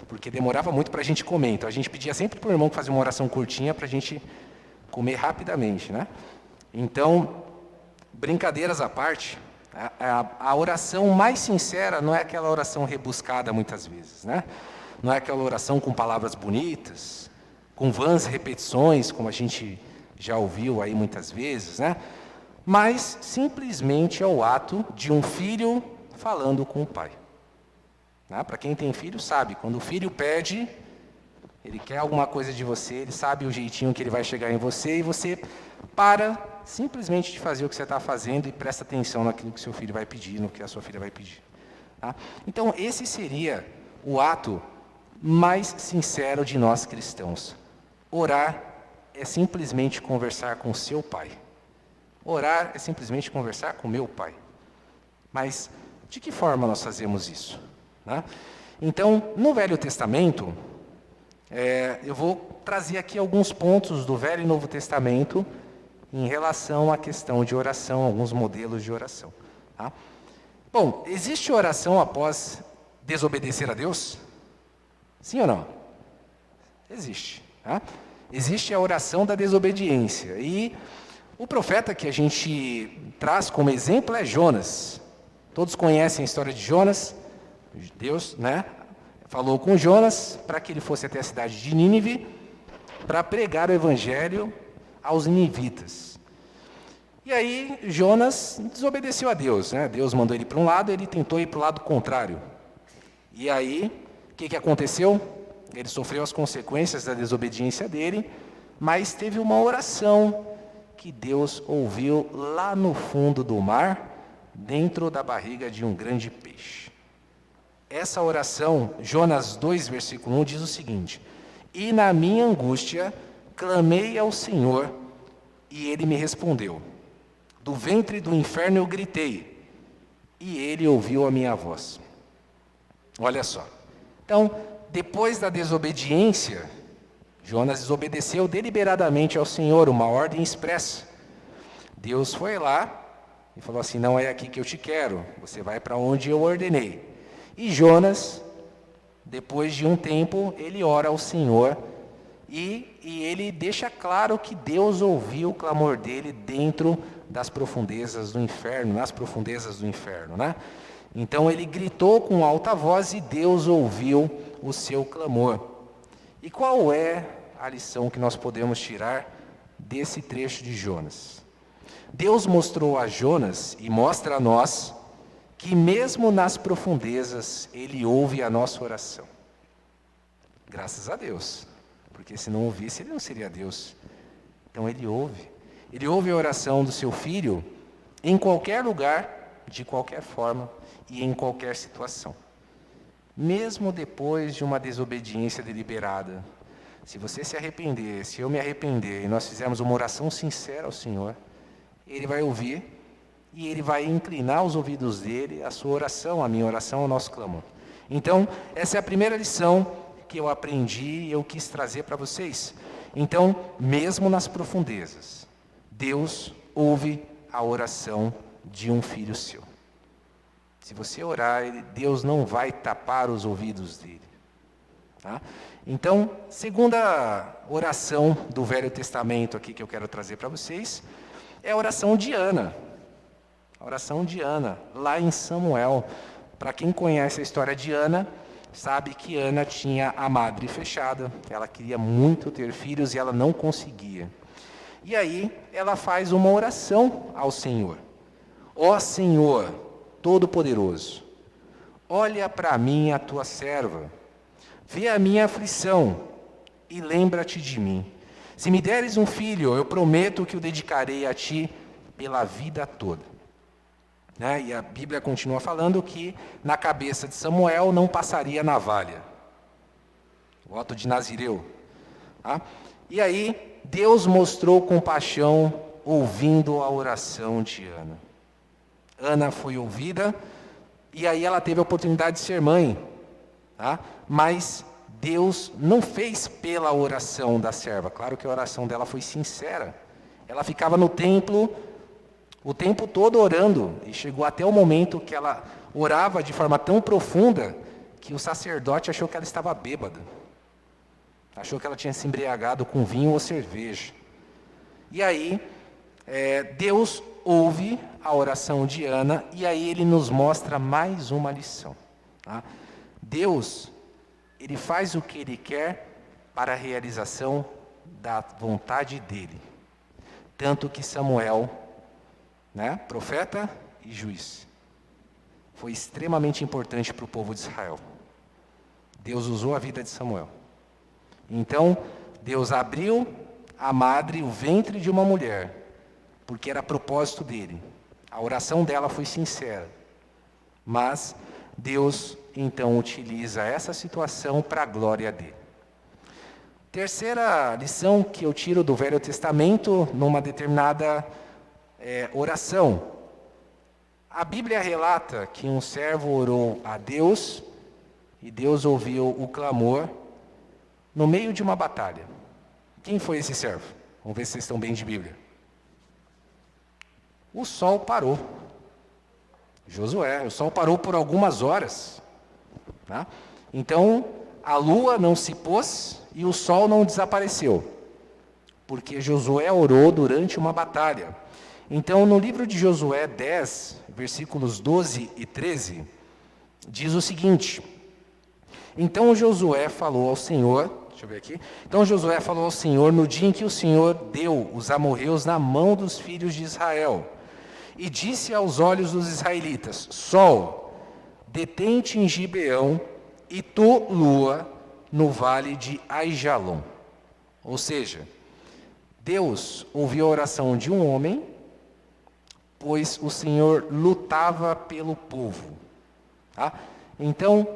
Porque demorava muito para a gente comer. Então a gente pedia sempre para o irmão que fazia uma oração curtinha para a gente comer rapidamente, né? Então, brincadeiras à parte, a oração mais sincera não é aquela oração rebuscada muitas vezes, né? Não é aquela oração com palavras bonitas, com vãs repetições, como a gente já ouviu aí muitas vezes, né? Mas simplesmente é o ato de um filho falando com o pai. Né? Para quem tem filho sabe, quando o filho pede, ele quer alguma coisa de você, ele sabe o jeitinho que ele vai chegar em você, e você para simplesmente de fazer o que você está fazendo e presta atenção naquilo que seu filho vai pedir, no que a sua filha vai pedir. Tá? Então, esse seria o ato mais sincero de nós cristãos. Orar é simplesmente conversar com seu pai. Orar é simplesmente conversar com meu pai. Mas de que forma nós fazemos isso? Né? Então, no Velho Testamento, eu vou trazer aqui alguns pontos do Velho e Novo Testamento em relação à questão de oração, alguns modelos de oração. Tá? Bom, existe oração após desobedecer a Deus? Sim ou não? Existe. Tá? Existe a oração da desobediência. E o profeta que a gente traz como exemplo é Jonas. Todos conhecem a história de Jonas. Deus, né, falou com Jonas para que ele fosse até a cidade de Nínive para pregar o evangelho aos ninivitas. E aí Jonas desobedeceu a Deus, né? Deus mandou ele para um lado, ele tentou ir para o lado contrário. E aí, o que aconteceu? Ele sofreu as consequências da desobediência dele, mas teve uma oração que Deus ouviu lá no fundo do mar, dentro da barriga de um grande peixe. Essa oração, Jonas 2, versículo 1, diz o seguinte: "E na minha angústia clamei ao Senhor, e Ele me respondeu. Do ventre do inferno eu gritei, e Ele ouviu a minha voz." Olha só. Então, depois da desobediência, Jonas desobedeceu deliberadamente ao Senhor, uma ordem expressa. Deus foi lá e falou assim: "Não é aqui que eu te quero, você vai para onde eu ordenei." E Jonas, depois de um tempo, ele ora ao Senhor e ele deixa claro que Deus ouviu o clamor dele dentro das profundezas do inferno, nas profundezas do inferno, né? Então ele gritou com alta voz e Deus ouviu o seu clamor. E qual é a lição que nós podemos tirar desse trecho de Jonas? Deus mostrou a Jonas e mostra a nós que mesmo nas profundezas Ele ouve a nossa oração. Graças a Deus, porque se não ouvisse Ele não seria Deus. Então Ele ouve. Ele ouve a oração do seu filho em qualquer lugar, de qualquer forma e em qualquer situação. mesmo depois de uma desobediência deliberada. Se você se arrepender, se eu me arrepender, e nós fizermos uma oração sincera ao Senhor, Ele vai ouvir e Ele vai inclinar os ouvidos dele à sua oração, à minha oração, ao nosso clamor. Então, essa é a primeira lição que eu aprendi e eu quis trazer para vocês. Então, mesmo nas profundezas, Deus ouve a oração de um filho seu. Se você orar, Deus não vai tapar os ouvidos dele. Tá? Então, segunda oração do Velho Testamento aqui que eu quero trazer para vocês é a oração de Ana. A oração de Ana, lá em Samuel. Para quem conhece a história de Ana, sabe que Ana tinha a madre fechada. Ela queria muito ter filhos e ela não conseguia. E aí, ela faz uma oração ao Senhor. Ó Senhor, Todo-Poderoso, olha para mim, a tua serva. Vê a minha aflição e lembra-te de mim. Se me deres um filho, eu prometo que o dedicarei a ti pela vida toda. Né? E a Bíblia continua falando que na cabeça de Samuel não passaria navalha. Voto de Nazireu. Tá? E aí, Deus mostrou compaixão ouvindo a oração de Ana. Ana foi ouvida e aí ela teve a oportunidade de ser mãe. Tá? Mas Deus não fez pela oração da serva. Claro que a oração dela foi sincera. Ela ficava no templo o tempo todo orando. E chegou até o momento que ela orava de forma tão profunda que o sacerdote achou que ela estava bêbada. Achou que ela tinha se embriagado com vinho ou cerveja. E aí, Deus ouve a oração de Ana e aí Ele nos mostra mais uma lição. Tá? Deus, Ele faz o que Ele quer para a realização da vontade dEle. Tanto que Samuel, né, profeta e juiz, foi extremamente importante para o povo de Israel. Deus usou a vida de Samuel. Então, Deus abriu a madre, o ventre de uma mulher, porque era propósito dele. A oração dela foi sincera. Mas Deus, então, utiliza essa situação para a glória dele. Terceira lição que eu tiro do Velho Testamento, numa determinada oração. A Bíblia relata que um servo orou a Deus, e Deus ouviu o clamor no meio de uma batalha. Quem foi esse servo? Vamos ver se vocês estão bem de Bíblia. O sol parou. Josué, o sol parou por algumas horas. Tá? Então, a lua não se pôs e o sol não desapareceu. Porque Josué orou durante uma batalha. Então, no livro de Josué 10, versículos 12 e 13, diz o seguinte: Então Josué falou ao Senhor, deixa eu ver aqui. Então Josué falou ao Senhor no dia em que o Senhor deu os amorreus na mão dos filhos de Israel. E disse aos olhos dos israelitas: Sol, detente em Gibeão, e tu, lua, no vale de Aijalon. Ou seja, Deus ouviu a oração de um homem, pois o Senhor lutava pelo povo. Tá? Então,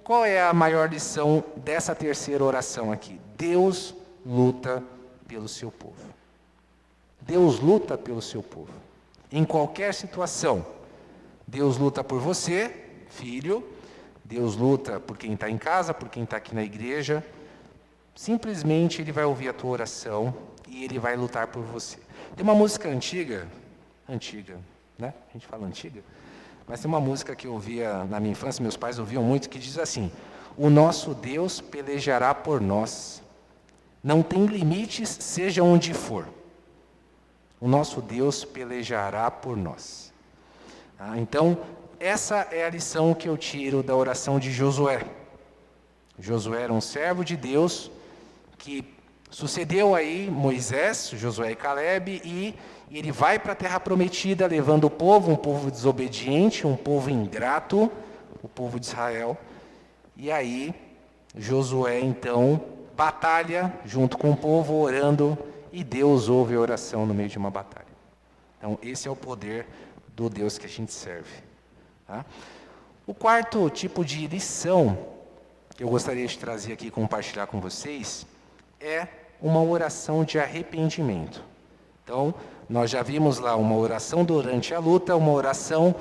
qual é a maior lição dessa terceira oração aqui? Deus luta pelo seu povo. Deus luta pelo seu povo. Em qualquer situação, Deus luta por você, filho. Deus luta por quem está em casa, por quem está aqui na igreja. Simplesmente Ele vai ouvir a tua oração e Ele vai lutar por você. Tem uma música antiga, né? A gente fala antiga. Mas tem uma música que eu ouvia na minha infância, meus pais ouviam muito, que diz assim: O nosso Deus pelejará por nós. Não tem limites, seja onde for. O nosso Deus pelejará por nós. Então, essa é a lição que eu tiro da oração de Josué. Josué era um servo de Deus que sucedeu aí Moisés, Josué e Calebe, e ele vai para a terra prometida levando o povo, um povo desobediente, um povo ingrato, o povo de Israel. E aí Josué então batalha junto com o povo orando e Deus ouve a oração no meio de uma batalha. Então esse é o poder do Deus que a gente serve. Tá? O quarto tipo de lição que eu gostaria de trazer aqui e compartilhar com vocês é uma oração de arrependimento. Então, nós já vimos lá uma oração durante a luta, uma oração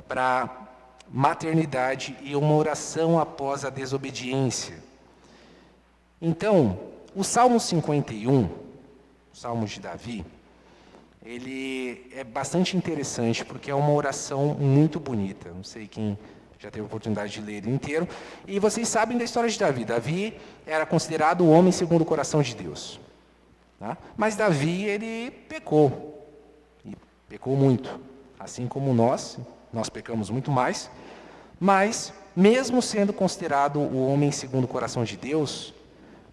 para maternidade e uma oração após a desobediência. Então, o Salmo 51, o Salmo de Davi, ele é bastante interessante porque é uma oração muito bonita. Não sei quem já teve a oportunidade de ler ele inteiro. E vocês sabem da história de Davi. Davi era considerado o homem segundo o coração de Deus. Tá? Mas Davi, ele pecou. E pecou muito. Assim como nós pecamos muito mais. Mas, mesmo sendo considerado o homem segundo o coração de Deus,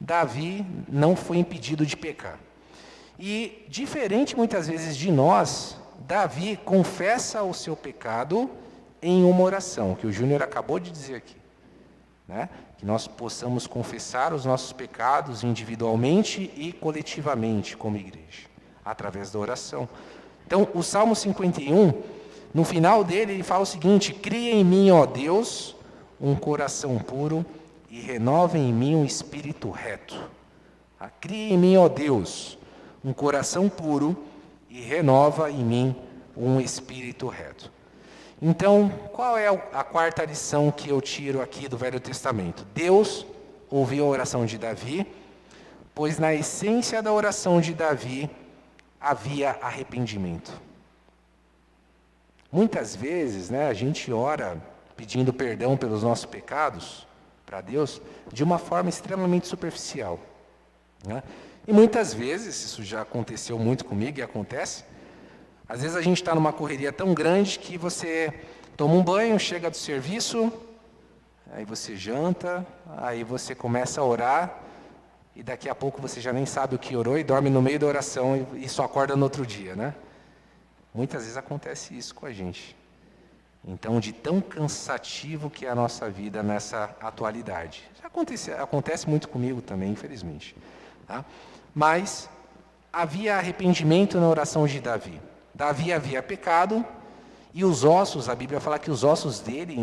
Davi não foi impedido de pecar. E, diferente muitas vezes de nós, Davi confessa o seu pecado em uma oração, que o Júnior acabou de dizer aqui. Né? Que nós possamos confessar os nossos pecados individualmente e coletivamente como igreja, através da oração. Então, o Salmo 51, no final dele, ele fala o seguinte: cria em mim, ó Deus, um coração puro e renova em mim um espírito reto. Cria em mim, ó Deus, um coração puro e renova em mim um espírito reto. Então, qual é a quarta lição que eu tiro aqui do Velho Testamento? Deus ouviu a oração de Davi, pois na essência da oração de Davi havia arrependimento. Muitas vezes, a gente ora pedindo perdão pelos nossos pecados para Deus de uma forma extremamente superficial. Né? E muitas vezes, isso já aconteceu muito comigo e acontece, às vezes a gente está numa correria tão grande que você toma um banho, chega do serviço, aí você janta, aí você começa a orar, e daqui a pouco você já nem sabe o que orou e dorme no meio da oração e só acorda no outro dia, né? Muitas vezes acontece isso com a gente. Então, de tão cansativo que é a nossa vida nessa atualidade. Acontece muito comigo também, infelizmente. Tá? Mas havia arrependimento na oração de Davi. Davi havia pecado e os ossos, a Bíblia fala que os ossos dele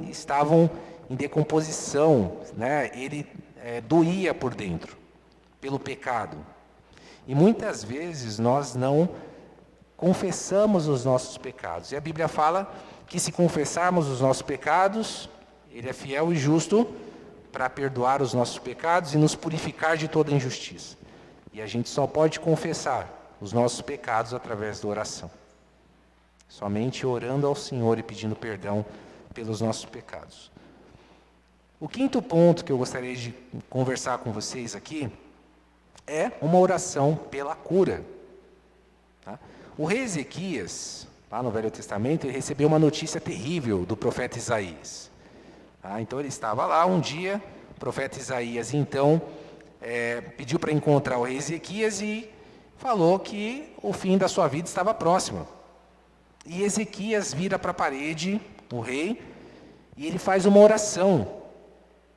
estavam em decomposição, né? Ele doía por dentro, pelo pecado. E muitas vezes nós não confessamos os nossos pecados. E a Bíblia fala que se confessarmos os nossos pecados, Ele é fiel e justo para perdoar os nossos pecados e nos purificar de toda injustiça. E a gente só pode confessar os nossos pecados através da oração. Somente orando ao Senhor e pedindo perdão pelos nossos pecados. O quinto ponto que eu gostaria de conversar com vocês aqui é uma oração pela cura. Tá? O rei Ezequias, lá no Velho Testamento, ele recebeu uma notícia terrível do profeta Isaías. Tá? Então ele estava lá um dia, o profeta Isaías então pediu para encontrar o rei Ezequias e falou que o fim da sua vida estava próximo. E Ezequias vira para a parede, o rei, e ele faz uma oração,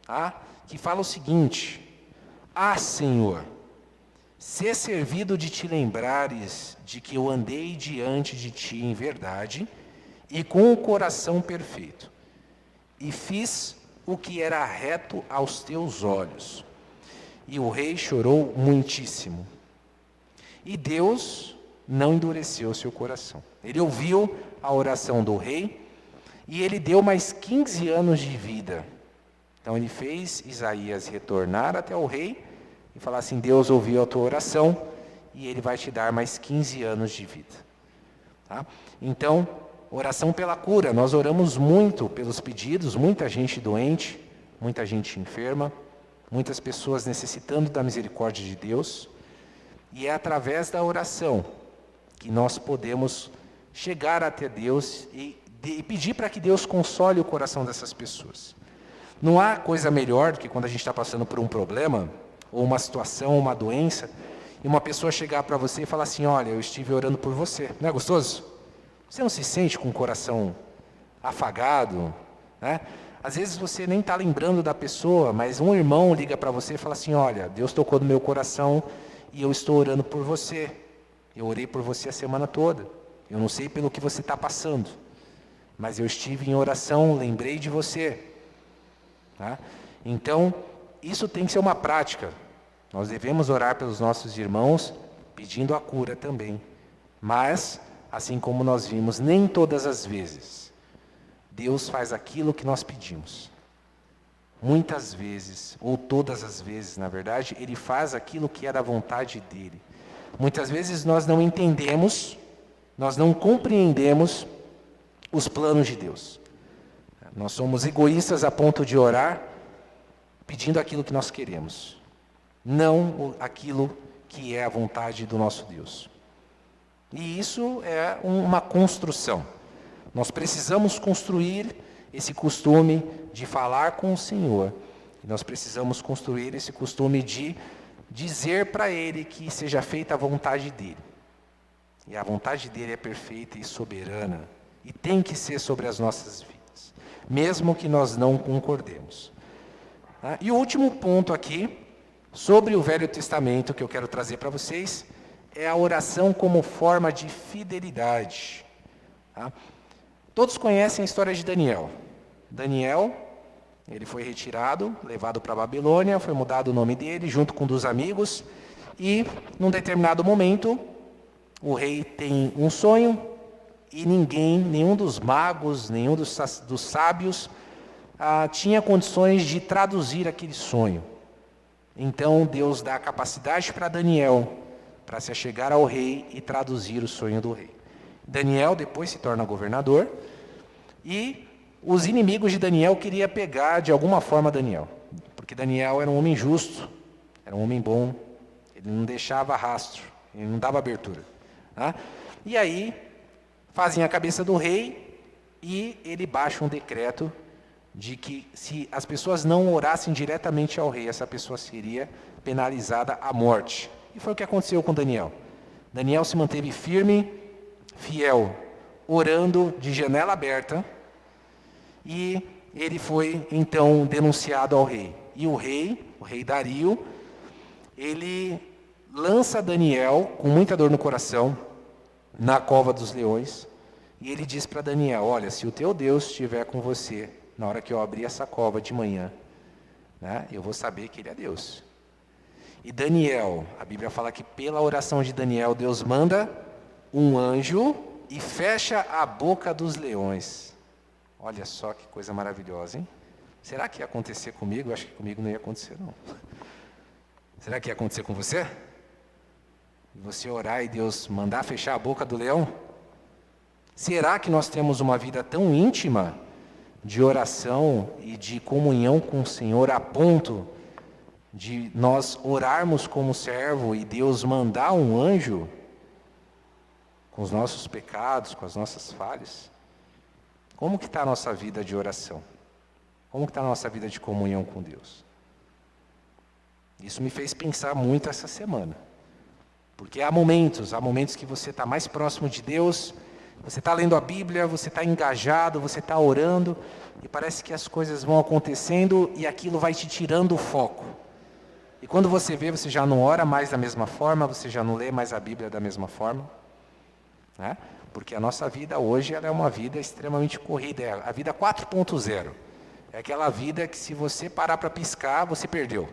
tá? Que fala o seguinte: Senhor, sê servido de te lembrares de que eu andei diante de ti em verdade e com o coração perfeito, e fiz o que era reto aos teus olhos. E o rei chorou muitíssimo. E Deus não endureceu o seu coração. Ele ouviu a oração do rei e ele deu mais 15 anos de vida. Então ele fez Isaías retornar até o rei e falar assim: Deus ouviu a tua oração e ele vai te dar mais 15 anos de vida. Tá? Então, oração pela cura. Nós oramos muito pelos pedidos, muita gente doente, muita gente enferma, muitas pessoas necessitando da misericórdia de Deus. E é através da oração que nós podemos chegar até Deus e pedir para que Deus console o coração dessas pessoas. Não há coisa melhor do que quando a gente está passando por um problema, ou uma situação, uma doença, e uma pessoa chegar para você e falar assim: olha, eu estive orando por você. Não é gostoso? Você não se sente com o coração afagado, né? Às vezes você nem está lembrando da pessoa, mas um irmão liga para você e fala assim: olha, Deus tocou no meu coração e eu estou orando por você. Eu orei por você a semana toda. Eu não sei pelo que você está passando, mas eu estive em oração, lembrei de você. Tá? Então, isso tem que ser uma prática. Nós devemos orar pelos nossos irmãos, pedindo a cura também. Mas, assim como nós vimos, nem todas as vezes Deus faz aquilo que nós pedimos. Muitas vezes, ou todas as vezes, na verdade, Ele faz aquilo que é da vontade dEle. Muitas vezes nós não entendemos, nós não compreendemos os planos de Deus. Nós somos egoístas a ponto de orar pedindo aquilo que nós queremos, não aquilo que é a vontade do nosso Deus. E isso é uma construção. Nós precisamos construir esse costume de falar com o Senhor. E nós precisamos construir esse costume de dizer para Ele que seja feita a vontade dEle. E a vontade dEle é perfeita e soberana. E tem que ser sobre as nossas vidas, mesmo que nós não concordemos. E o último ponto aqui, sobre o Velho Testamento, que eu quero trazer para vocês, é a oração como forma de fidelidade. Todos conhecem a história de Daniel. Daniel, ele foi retirado, levado para a Babilônia, foi mudado o nome dele, junto com um dos amigos, e, num determinado momento, o rei tem um sonho, e nenhum dos magos, nenhum dos sábios, tinha condições de traduzir aquele sonho. Então, Deus dá a capacidade para Daniel, para se achegar ao rei e traduzir o sonho do rei. Daniel depois se torna governador, e os inimigos de Daniel queriam pegar de alguma forma Daniel, porque Daniel era um homem justo, era um homem bom, ele não deixava rastro, ele não dava abertura. E aí, fazem a cabeça do rei, e ele baixa um decreto de que se as pessoas não orassem diretamente ao rei, essa pessoa seria penalizada à morte. E foi o que aconteceu com Daniel. Daniel se manteve firme, fiel, orando de janela aberta, e ele foi então denunciado ao rei. E o rei Dario, ele lança Daniel, com muita dor no coração, na cova dos leões, e ele diz para Daniel: olha, se o teu Deus estiver com você, na hora que eu abrir essa cova de manhã, eu vou saber que Ele é Deus. E Daniel, a Bíblia fala que pela oração de Daniel, Deus manda um anjo e fecha a boca dos leões. Olha só que coisa maravilhosa, hein? Será que ia acontecer comigo? Eu acho que comigo não ia acontecer, não. Será que ia acontecer com você? Você orar e Deus mandar fechar a boca do leão? Será que nós temos uma vida tão íntima de oração e de comunhão com o Senhor a ponto de nós orarmos como servo e Deus mandar um anjo com os nossos pecados, com as nossas falhas? Como que está a nossa vida de oração? Como que está a nossa vida de comunhão com Deus? Isso me fez pensar muito essa semana. Porque há momentos que você está mais próximo de Deus, você está lendo a Bíblia, você está engajado, você está orando, e parece que as coisas vão acontecendo e aquilo vai te tirando o foco. E quando você vê, você já não ora mais da mesma forma, você já não lê mais a Bíblia da mesma forma. Porque a nossa vida hoje ela é uma vida extremamente corrida, é a vida 4.0. É aquela vida que se você parar para piscar, você perdeu.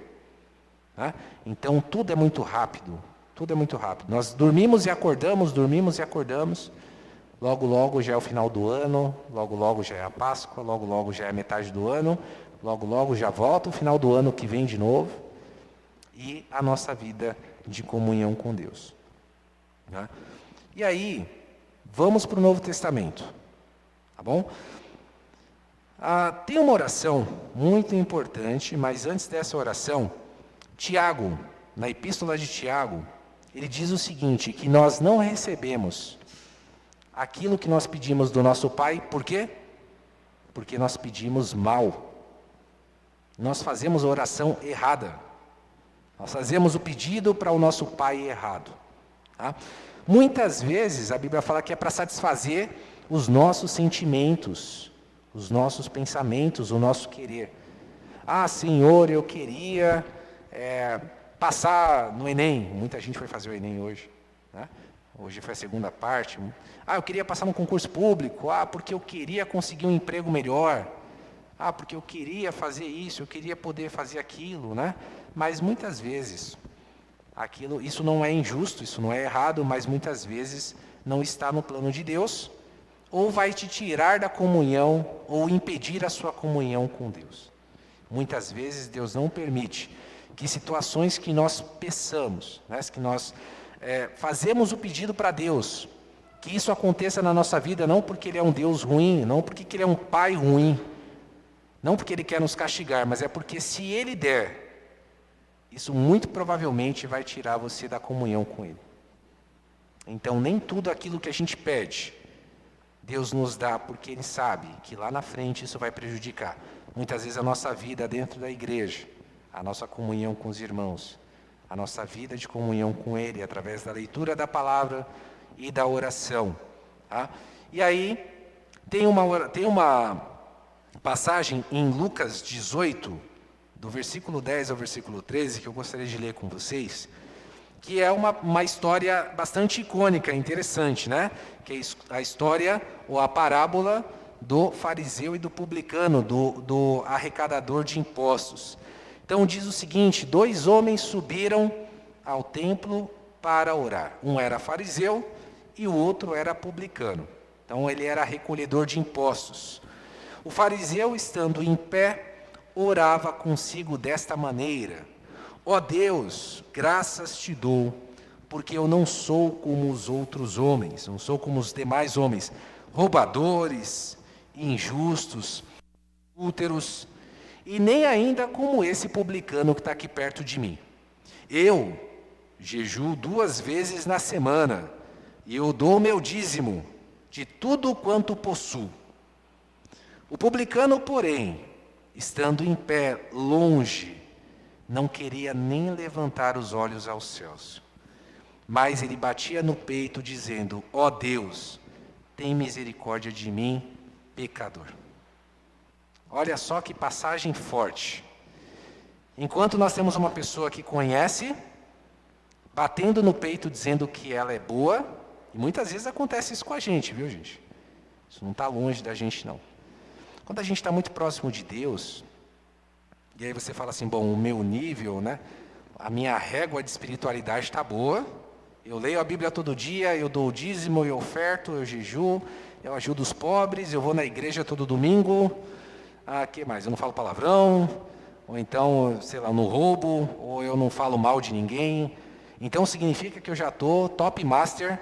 Então tudo é muito rápido, tudo é muito rápido. Nós dormimos e acordamos, logo logo já é o final do ano, logo logo já é a Páscoa, logo logo já é a metade do ano, logo logo já volta o final do ano que vem de novo, e a nossa vida de comunhão com Deus. E aí, vamos para o Novo Testamento, tá bom? Tem uma oração muito importante, mas antes dessa oração, Tiago, na Epístola de Tiago, ele diz o seguinte, que nós não recebemos aquilo que nós pedimos do nosso Pai, por quê? Porque nós pedimos mal. Nós fazemos a oração errada. Nós fazemos o pedido para o nosso Pai errado. Muitas vezes a Bíblia fala que é para satisfazer os nossos sentimentos, os nossos pensamentos, o nosso querer. Senhor, eu queria passar no Enem. Muita gente foi fazer o Enem hoje. Hoje foi a segunda parte. Eu queria passar num concurso público. Porque eu queria conseguir um emprego melhor. Porque eu queria fazer isso, eu queria poder fazer aquilo, né? Mas muitas vezes, isso não é injusto, isso não é errado, mas muitas vezes não está no plano de Deus, ou vai te tirar da comunhão, ou impedir a sua comunhão com Deus. Muitas vezes Deus não permite que situações que nós peçamos, né, que nós fazemos o pedido para Deus, que isso aconteça na nossa vida, não porque Ele é um Deus ruim, não porque Ele é um Pai ruim, não porque Ele quer nos castigar, mas é porque se Ele der, isso muito provavelmente vai tirar você da comunhão com Ele. Então, nem tudo aquilo que a gente pede, Deus nos dá porque Ele sabe que lá na frente isso vai prejudicar. Muitas vezes a nossa vida dentro da igreja, a nossa comunhão com os irmãos, a nossa vida de comunhão com Ele, através da leitura da palavra e da oração. Tá? E aí, tem uma passagem em Lucas 18, do versículo 10 ao versículo 13, que eu gostaria de ler com vocês, que é uma história bastante icônica, interessante, né? Que é a história, ou a parábola do fariseu e do publicano, do arrecadador de impostos. Então diz o seguinte: 2 homens subiram ao templo para orar. Um era fariseu e o outro era publicano. Então ele era recolhedor de impostos. O fariseu, estando em pé, orava consigo desta maneira: ó Deus, graças te dou, porque eu não sou como os outros homens, não sou como os demais homens, roubadores, injustos, adúlteros, e nem ainda como esse publicano que está aqui perto de mim. Eu jejuo 2 vezes na semana, e eu dou o meu dízimo de tudo quanto possuo. O publicano, porém, estando em pé longe, não queria nem levantar os olhos aos céus. Mas ele batia no peito, dizendo: ó Deus, tem misericórdia de mim, pecador. Olha só que passagem forte. Enquanto nós temos uma pessoa que conhece, batendo no peito, dizendo que ela é boa, e muitas vezes acontece isso com a gente, viu, gente? Isso não está longe da gente, não. Quando a gente está muito próximo de Deus, e aí você fala assim: bom, o meu nível, né? A minha régua de espiritualidade está boa, eu leio a Bíblia todo dia, eu dou o dízimo, eu oferto, eu jejuo, eu ajudo os pobres, eu vou na igreja todo domingo, que mais? Eu não falo palavrão, ou então, sei lá, não roubo, ou eu não falo mal de ninguém. Então significa que eu já estou top master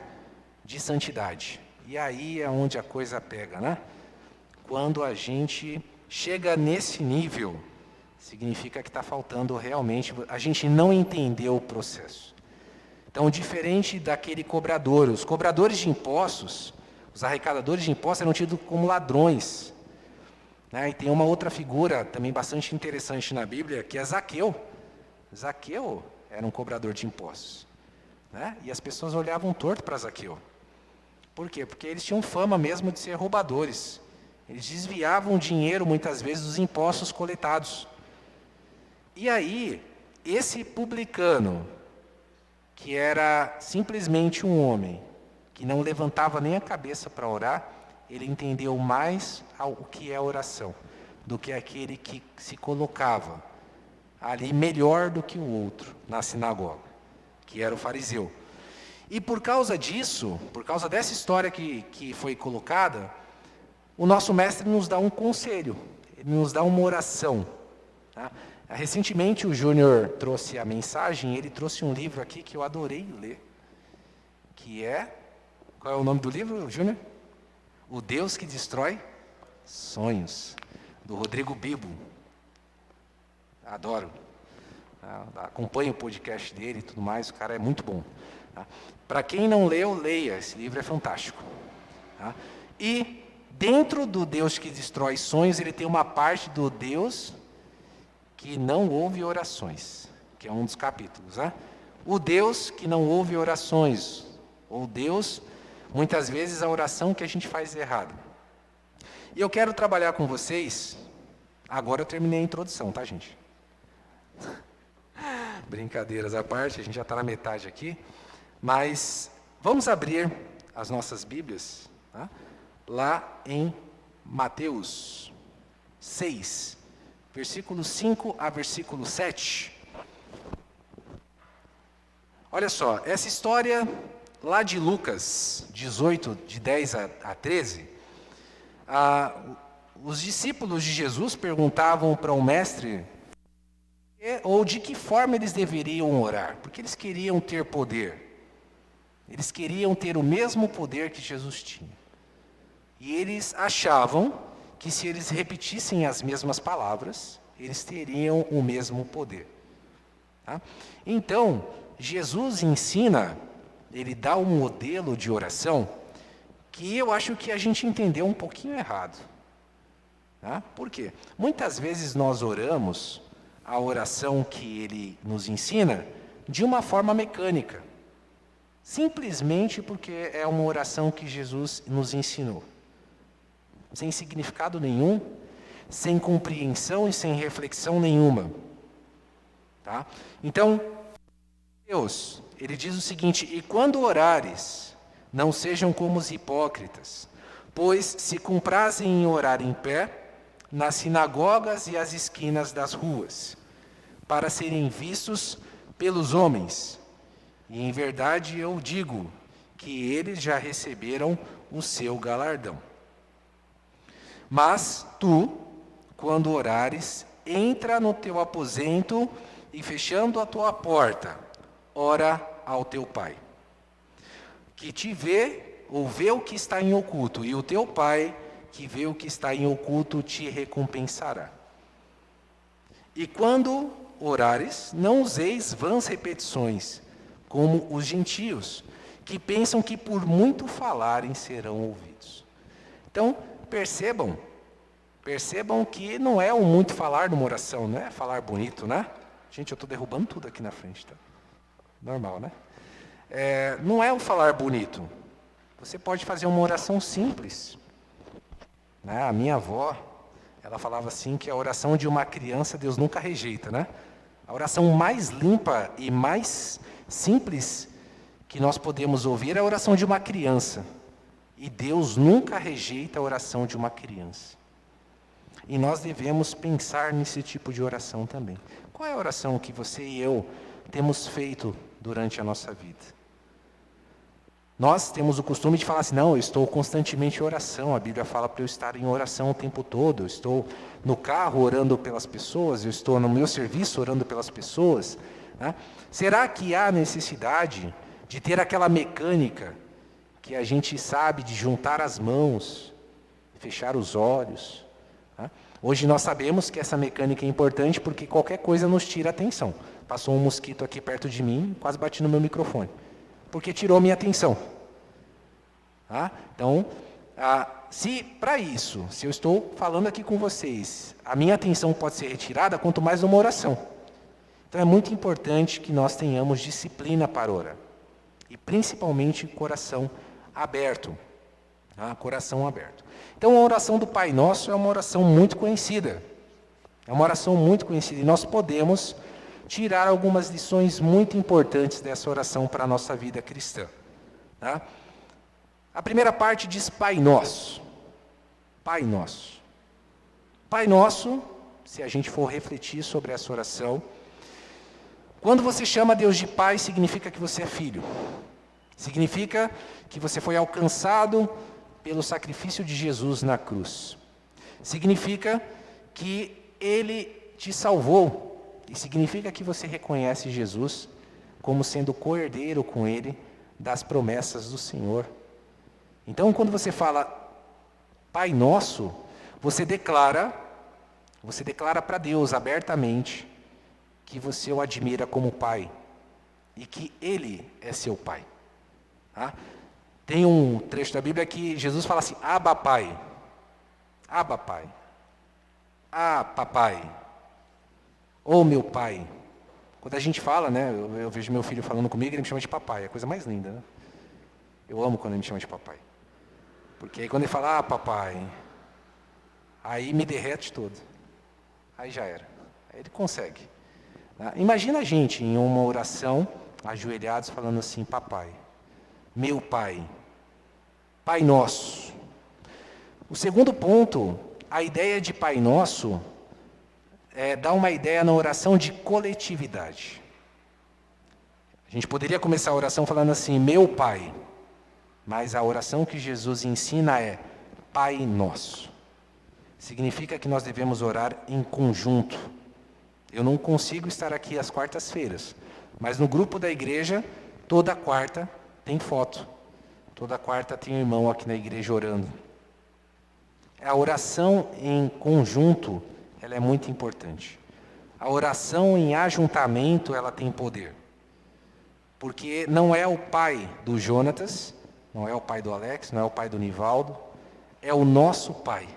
de santidade. E aí é onde a coisa pega, né? Quando a gente chega nesse nível, significa que está faltando realmente, a gente não entendeu o processo. Então, diferente daquele cobrador, os cobradores de impostos, os arrecadadores de impostos eram tidos como ladrões. Né? E tem uma outra figura também bastante interessante na Bíblia, que é Zaqueu. Zaqueu era um cobrador de impostos. Né? E as pessoas olhavam torto para Zaqueu. Por quê? Porque eles tinham fama mesmo de ser roubadores. Eles desviavam dinheiro, muitas vezes, dos impostos coletados. E aí, esse publicano, que era simplesmente um homem, que não levantava nem a cabeça para orar, ele entendeu mais o que é oração, do que aquele que se colocava ali melhor do que o outro na sinagoga, que era o fariseu. E por causa disso, por causa dessa história que foi colocada, o nosso mestre nos dá um conselho, ele nos dá uma oração. Tá? Recentemente o Júnior trouxe a mensagem, ele trouxe um livro aqui que eu adorei ler, que é... Qual é o nome do livro, Júnior? O Deus que Destrói Sonhos, do Rodrigo Bibo. Adoro. Acompanho o podcast dele e tudo mais, o cara é muito bom. Tá? Para quem não leu, leia, esse livro é fantástico. Tá? E dentro do Deus que destrói sonhos, ele tem uma parte do Deus que não ouve orações, que é um dos capítulos. Né? O Deus que não ouve orações, ou Deus, muitas vezes, a oração que a gente faz errado. E eu quero trabalhar com vocês, agora eu terminei a introdução, tá, gente? Brincadeiras à parte, a gente já está na metade aqui, mas Vamos abrir as nossas Bíblias, tá? Lá em Mateus 6, versículo 5 a versículo 7. Olha só, essa história lá de Lucas 18, de 10 a 13, os discípulos de Jesus perguntavam para o mestre ou de que forma eles deveriam orar, porque eles queriam ter poder. Eles queriam ter o mesmo poder que Jesus tinha. E eles achavam que se eles repetissem as mesmas palavras, eles teriam o mesmo poder. Tá? Então, Jesus ensina, ele dá um modelo de oração que eu acho que a gente entendeu um pouquinho errado. Tá? Por quê? Muitas vezes nós oramos a oração que ele nos ensina de uma forma mecânica. Simplesmente porque é uma oração que Jesus nos ensinou. Sem significado nenhum, sem compreensão e sem reflexão nenhuma. Tá? Então, Deus, ele diz o seguinte: e quando orares, não sejam como os hipócritas, pois se comprazem em orar em pé, nas sinagogas e às esquinas das ruas, para serem vistos pelos homens. E em verdade eu digo que eles já receberam o seu galardão. Mas tu, quando orares, entra no teu aposento e fechando a tua porta, ora ao teu pai, que te vê ou vê o que está em oculto, e o teu pai, que vê o que está em oculto, te recompensará. E quando orares, não useis vãs repetições, como os gentios, que pensam que por muito falarem serão ouvidos. Então, percebam que não é o muito falar numa oração, não é falar bonito, né? Gente, eu estou derrubando tudo aqui na frente, tá? Normal, né? Não é o falar bonito. Você pode fazer uma oração simples. Né? A minha avó, ela falava assim que a oração de uma criança Deus nunca rejeita, né? A oração mais limpa e mais simples que nós podemos ouvir é a oração de uma criança. E Deus nunca rejeita a oração de uma criança. E nós devemos pensar nesse tipo de oração também. Qual é a oração que você e eu temos feito durante a nossa vida? Nós temos o costume de falar assim: não, eu estou constantemente em oração. A Bíblia fala para eu estar em oração o tempo todo. Eu estou no carro orando pelas pessoas, eu estou no meu serviço orando pelas pessoas. Né? Será que há necessidade de ter aquela mecânica que a gente sabe de juntar as mãos, fechar os olhos? Né? Hoje nós sabemos que essa mecânica é importante porque qualquer coisa nos tira a atenção. Passou um mosquito aqui perto de mim, quase bati no meu microfone, porque tirou minha atenção. Tá? Então, se para isso, se eu estou falando aqui com vocês, a minha atenção pode ser retirada, quanto mais numa oração. Então é muito importante que nós tenhamos disciplina para orar. E principalmente coração aberto. Tá? Coração aberto. Então a oração do Pai Nosso é uma oração muito conhecida. É uma oração muito conhecida. E nós podemos tirar algumas lições muito importantes dessa oração para a nossa vida cristã. Tá? A primeira parte diz Pai Nosso. Pai Nosso. Pai Nosso, se a gente for refletir sobre essa oração, quando você chama Deus de Pai, significa que você é filho. Significa que você foi alcançado pelo sacrifício de Jesus na cruz. Significa que Ele te salvou. E significa que você reconhece Jesus como sendo co-herdeiro com Ele das promessas do Senhor. Então, quando você fala Pai Nosso, você declara para Deus abertamente que você o admira como Pai e que Ele é seu Pai. Tá? Tem um trecho da Bíblia que Jesus fala assim: Abba Pai, Abba Pai, ah Papai, ô meu Pai. Quando a gente fala, né, eu vejo meu filho falando comigo, ele me chama de papai, é a coisa mais linda, né? Eu amo quando ele me chama de papai. Porque aí quando ele fala, papai, aí me derrete todo. Aí já era. Aí ele consegue. Imagina a gente em uma oração, ajoelhados, falando assim, papai. meu Pai. Pai Nosso. O segundo ponto, a ideia de Pai Nosso, dá uma ideia na oração de coletividade. A gente poderia começar a oração falando assim, meu Pai. Mas a oração que Jesus ensina é Pai Nosso. Significa que nós devemos orar em conjunto. Eu não consigo estar aqui às quartas-feiras, mas no grupo da igreja, toda quarta tem foto. Toda quarta tem um irmão aqui na igreja orando. A oração em conjunto, ela é muito importante. A oração em ajuntamento, ela tem poder. Porque não é o pai do Jonatas, não é o pai do Alex, não é o pai do Nivaldo, é o nosso Pai.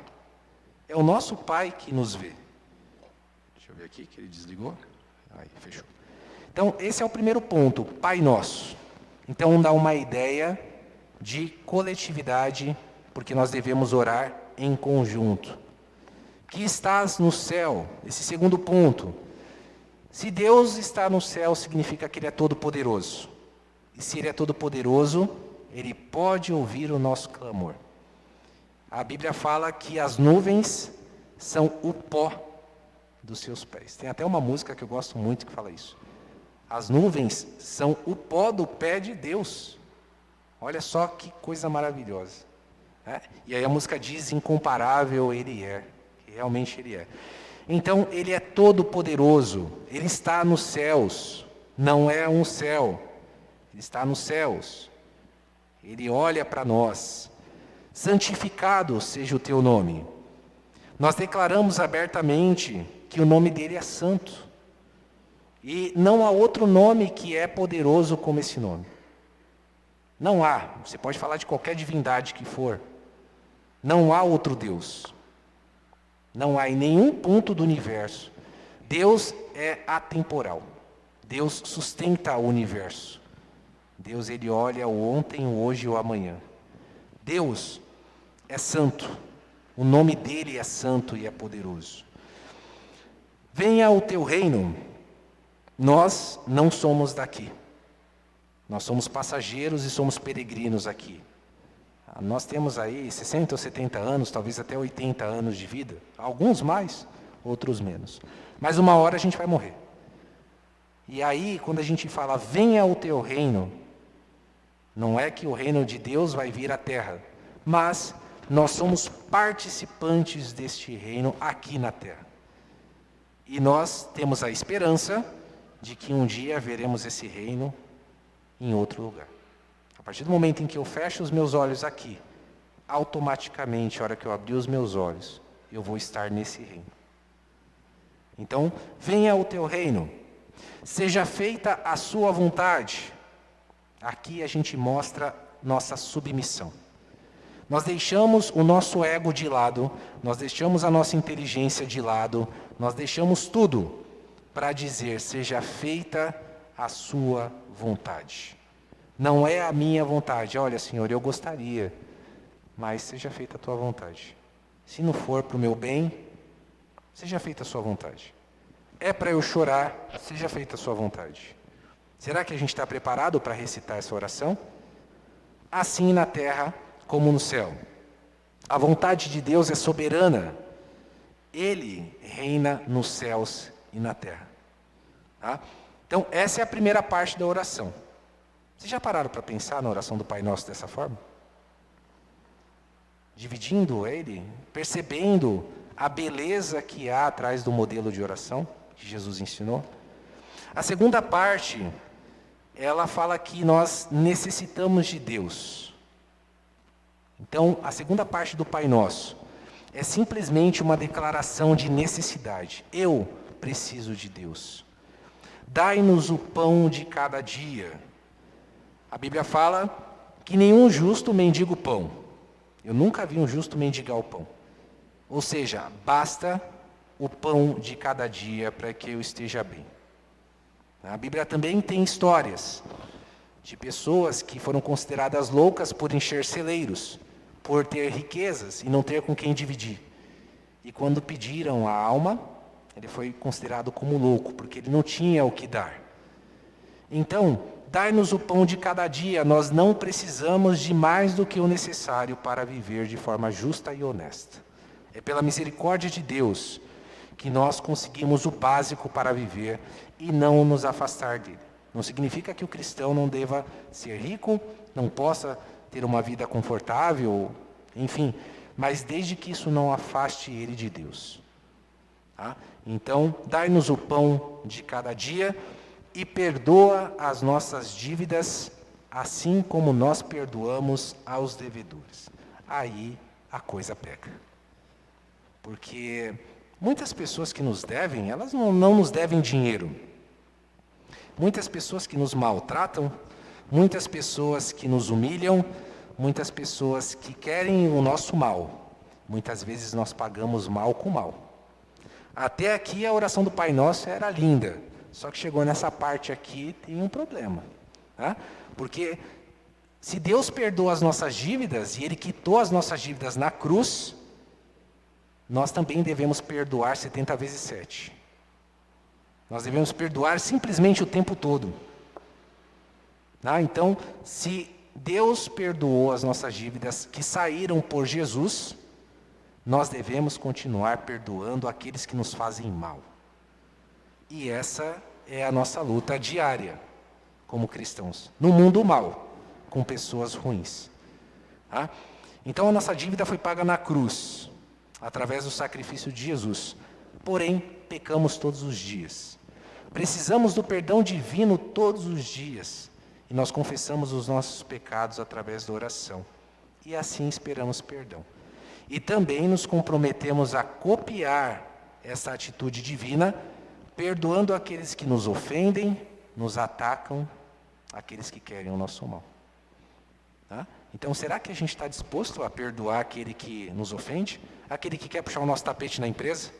É o nosso Pai que nos vê. Deixa eu ver aqui que ele desligou. Aí, fechou. Então, esse é o primeiro ponto, Pai Nosso. Então, dá uma ideia de coletividade, porque nós devemos orar em conjunto. Que estás no céu, esse segundo ponto. Se Deus está no céu, significa que Ele é todo-poderoso. E se Ele é todo-poderoso, Ele pode ouvir o nosso clamor. A Bíblia fala que as nuvens são o pó dos seus pés. Tem até uma música que eu gosto muito que fala isso. As nuvens são o pó do pé de Deus. Olha só que coisa maravilhosa. E aí a música diz, incomparável Ele é. Realmente Ele é. Então, Ele é todo-poderoso. Ele está nos céus. Não é um céu. Ele está nos céus. Ele olha para nós. Santificado seja o teu nome. Nós declaramos abertamente que o nome dele é santo. E não há outro nome que é poderoso como esse nome. Não há. Você pode falar de qualquer divindade que for. Não há outro Deus. Não há em nenhum ponto do universo. Deus é atemporal. Deus sustenta o universo. Deus, Ele olha o ontem, o hoje e o amanhã. Deus é santo. O nome dEle é santo e é poderoso. Venha o teu reino. Nós não somos daqui. Nós somos passageiros e somos peregrinos aqui. Nós temos aí 60 ou 70 anos, talvez até 80 anos de vida. Alguns mais, outros menos. Mas uma hora a gente vai morrer. E aí, quando a gente fala, venha o teu reino, não é que o reino de Deus vai vir à terra, mas nós somos participantes deste reino aqui na terra. E nós temos a esperança de que um dia veremos esse reino em outro lugar. A partir do momento em que eu fecho os meus olhos aqui, automaticamente, a hora que eu abrir os meus olhos, eu vou estar nesse reino. Então, venha o teu reino, seja feita a sua vontade. Aqui a gente mostra nossa submissão. Nós deixamos o nosso ego de lado, nós deixamos a nossa inteligência de lado, nós deixamos tudo para dizer, seja feita a sua vontade. Não é a minha vontade. Olha, Senhor, eu gostaria, mas seja feita a tua vontade. Se não for para o meu bem, seja feita a sua vontade. É para eu chorar, seja feita a sua vontade. Será que a gente está preparado para recitar essa oração? Assim na terra como no céu. A vontade de Deus é soberana. Ele reina nos céus e na terra. Tá? Então, essa é a primeira parte da oração. Vocês já pararam para pensar na oração do Pai Nosso dessa forma? Dividindo ele, percebendo a beleza que há atrás do modelo de oração que Jesus ensinou. A segunda parte, ela fala que nós necessitamos de Deus. Então, a segunda parte do Pai Nosso é simplesmente uma declaração de necessidade. Eu preciso de Deus. Dai-nos o pão de cada dia. A Bíblia fala que nenhum justo mendiga o pão. Eu nunca vi um justo mendigar o pão. Ou seja, basta o pão de cada dia para que eu esteja bem. A Bíblia também tem histórias de pessoas que foram consideradas loucas por encher celeiros, por ter riquezas e não ter com quem dividir. E quando pediram a alma, ele foi considerado como louco, porque ele não tinha o que dar. Então, dai-nos o pão de cada dia. Nós não precisamos de mais do que o necessário para viver de forma justa e honesta. É pela misericórdia de Deus que nós conseguimos o básico para viver e não nos afastar dele. Não significa que o cristão não deva ser rico, não possa ter uma vida confortável, enfim, mas desde que isso não afaste ele de Deus. Tá? Então, dai-nos o pão de cada dia e perdoa as nossas dívidas, assim como nós perdoamos aos devedores. Aí a coisa pega. Porque muitas pessoas que nos devem, elas não nos devem dinheiro. Muitas pessoas que nos maltratam, muitas pessoas que nos humilham, muitas pessoas que querem o nosso mal. Muitas vezes nós pagamos mal com mal. Até aqui a oração do Pai Nosso era linda, só que chegou nessa parte aqui tem um problema. Tá? Porque se Deus perdoa as nossas dívidas e Ele quitou as nossas dívidas na cruz, nós também devemos perdoar 70 vezes 7. Nós devemos perdoar simplesmente o tempo todo. Tá? Então, se Deus perdoou as nossas dívidas que saíram por Jesus, nós devemos continuar perdoando aqueles que nos fazem mal. E essa é a nossa luta diária, como cristãos, no mundo mal, com pessoas ruins. Tá? Então, a nossa dívida foi paga na cruz, através do sacrifício de Jesus. Porém, pecamos todos os dias. Precisamos do perdão divino todos os dias. E nós confessamos os nossos pecados através da oração. E assim esperamos perdão. E também nos comprometemos a copiar essa atitude divina, perdoando aqueles que nos ofendem, nos atacam, aqueles que querem o nosso mal. Tá? Então, será que a gente está disposto a perdoar aquele que nos ofende? Aquele que quer puxar o nosso tapete na empresa?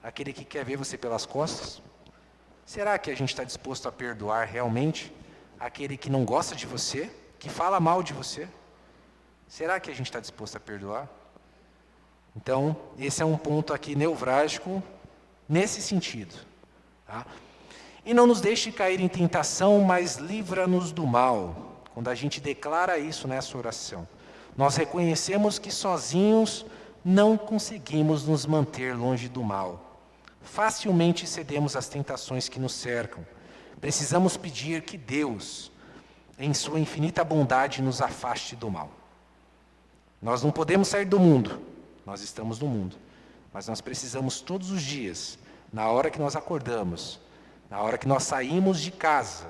Aquele que quer ver você pelas costas? Será que a gente está disposto a perdoar realmente aquele que não gosta de você, que fala mal de você? Será que a gente está disposto a perdoar? Então, esse é um ponto aqui nevrálgico nesse sentido. Tá? E não nos deixe cair em tentação, mas livra-nos do mal. Quando a gente declara isso nessa oração, nós reconhecemos que sozinhos não conseguimos nos manter longe do mal. Facilmente cedemos às tentações que nos cercam. Precisamos pedir que Deus, em sua infinita bondade, nos afaste do mal. Nós não podemos sair do mundo, nós estamos no mundo. Mas nós precisamos todos os dias, na hora que nós acordamos, na hora que nós saímos de casa,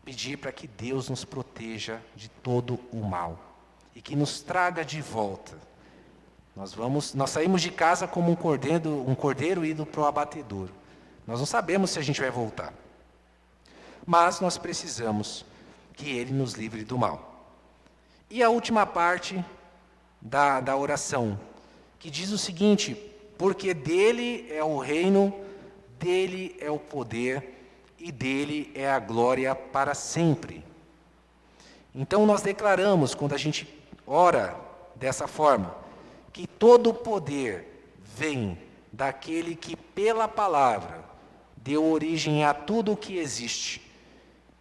pedir para que Deus nos proteja de todo o mal e que nos traga de volta. Nós saímos de casa como um cordeiro indo para o abatedouro. Nós não sabemos se a gente vai voltar. Mas nós precisamos que Ele nos livre do mal. E a última parte da oração, que diz o seguinte: porque dele é o reino, dele é o poder e dele é a glória para sempre. Então nós declaramos, quando a gente ora dessa forma, que todo o poder vem daquele que, pela palavra, deu origem a tudo o que existe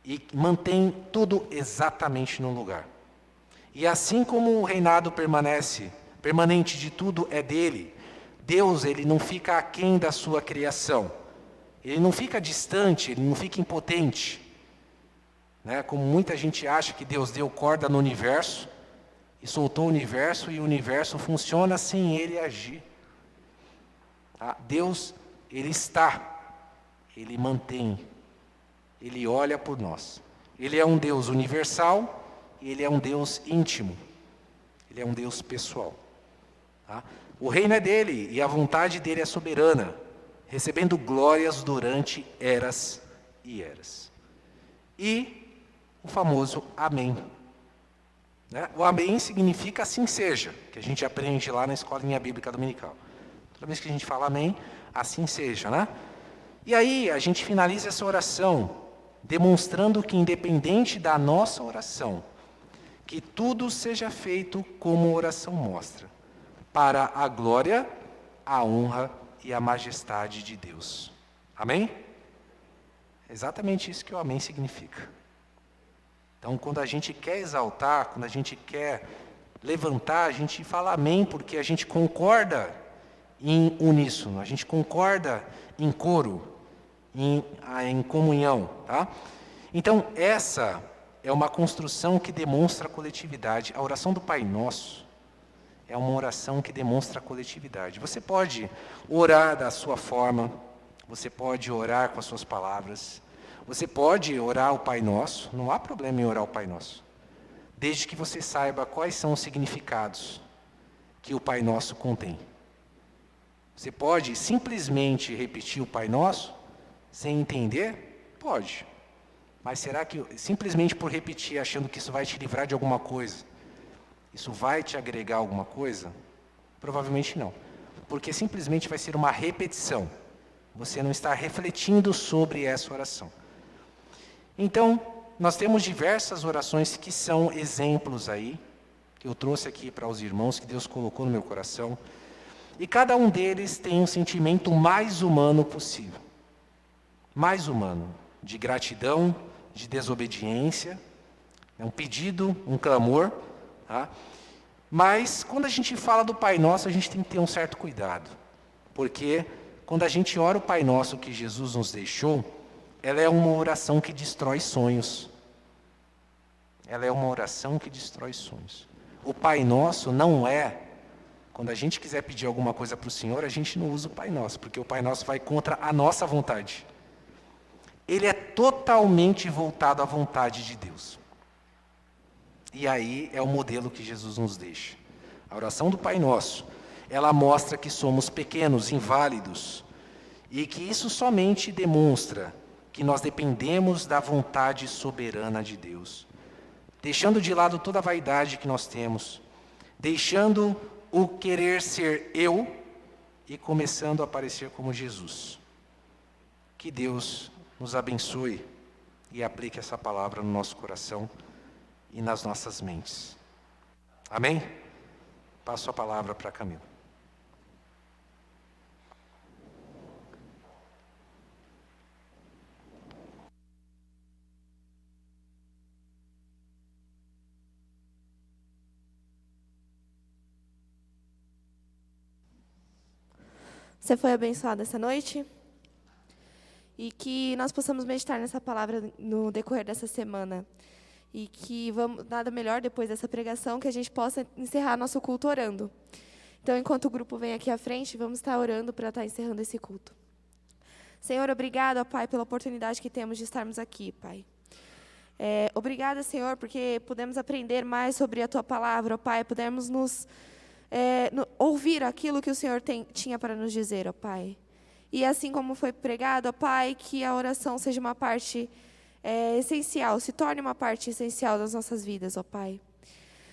e mantém tudo exatamente no lugar. E assim como o reinado permanente de tudo é dele, Deus, ele não fica aquém da sua criação. Ele não fica distante, ele não fica impotente. Né? Como muita gente acha que Deus deu corda no universo, e soltou o universo, e o universo funciona sem ele agir. Tá? Deus, ele está, ele mantém, ele olha por nós. Ele é um Deus universal, e ele é um Deus íntimo. Ele é um Deus pessoal. Tá? O reino é dele, e a vontade dele é soberana, recebendo glórias durante eras e eras. E o famoso amém. O amém significa assim seja, que a gente aprende lá na escolinha bíblica dominical. Toda vez que a gente fala amém, assim seja, né? E aí a gente finaliza essa oração demonstrando que, independente da nossa oração, que tudo seja feito como a oração mostra, para a glória, a honra e a majestade de Deus. Amém? É exatamente isso que o amém significa. Então, quando a gente quer exaltar, quando a gente quer levantar, a gente fala amém, porque a gente concorda em uníssono, a gente concorda em coro, em comunhão, tá? Então, essa é uma construção que demonstra a coletividade. A oração do Pai Nosso é uma oração que demonstra a coletividade. Você pode orar da sua forma, você pode orar com as suas palavras, você pode orar o Pai Nosso, não há problema em orar o Pai Nosso, desde que você saiba quais são os significados que o Pai Nosso contém. Você pode simplesmente repetir o Pai Nosso sem entender? Pode. Mas será que simplesmente por repetir, achando que isso vai te livrar de alguma coisa, isso vai te agregar alguma coisa? Provavelmente não. Porque simplesmente vai ser uma repetição. Você não está refletindo sobre essa oração. Então, nós temos diversas orações que são exemplos aí, que eu trouxe aqui para os irmãos, que Deus colocou no meu coração. E cada um deles tem um sentimento mais humano possível. Mais humano, de gratidão, de desobediência, é um pedido, um clamor, tá? Mas, quando a gente fala do Pai Nosso, a gente tem que ter um certo cuidado, porque quando a gente ora o Pai Nosso que Jesus nos deixou, ela é uma oração que destrói sonhos. Ela é uma oração que destrói sonhos. O Pai Nosso não é, quando a gente quiser pedir alguma coisa para o Senhor, a gente não usa o Pai Nosso, porque o Pai Nosso vai contra a nossa vontade. Ele é totalmente voltado à vontade de Deus. E aí é o modelo que Jesus nos deixa. A oração do Pai Nosso, ela mostra que somos pequenos, inválidos, e que isso somente demonstra que nós dependemos da vontade soberana de Deus. Deixando de lado toda a vaidade que nós temos, deixando o querer ser eu e começando a aparecer como Jesus. Que Deus nos abençoe e aplique essa palavra no nosso coração e nas nossas mentes. Amém? Passo a palavra para Camila. Você foi abençoado essa noite? E que nós possamos meditar nessa palavra no decorrer dessa semana. E que nada melhor depois dessa pregação que a gente possa encerrar nosso culto orando. Então, enquanto o grupo vem aqui à frente, vamos estar orando para estar encerrando esse culto. Senhor, obrigado, ó Pai, pela oportunidade que temos de estarmos aqui, Pai. Obrigada, Senhor, porque pudemos aprender mais sobre a Tua palavra, ó Pai, pudemos ouvir aquilo que o Senhor tinha para nos dizer, ó Pai. E assim como foi pregado, ó Pai, que a oração seja uma parte essencial, se torne uma parte essencial das nossas vidas, ó Pai.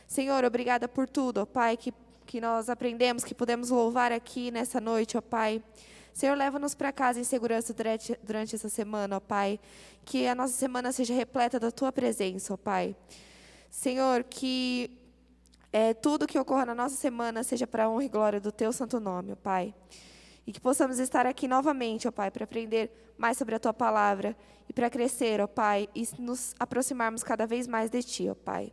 Senhor, obrigada por tudo, ó Pai, que nós aprendemos, que pudemos louvar aqui nessa noite, ó Pai. Senhor, leva-nos para casa em segurança durante essa semana, ó Pai. Que a nossa semana seja repleta da Tua presença, ó Pai. Senhor, que tudo que ocorra na nossa semana seja para a honra e glória do Teu santo nome, ó Pai. E que possamos estar aqui novamente, ó Pai, para aprender mais sobre a Tua palavra e para crescer, ó Pai, e nos aproximarmos cada vez mais de Ti, ó Pai.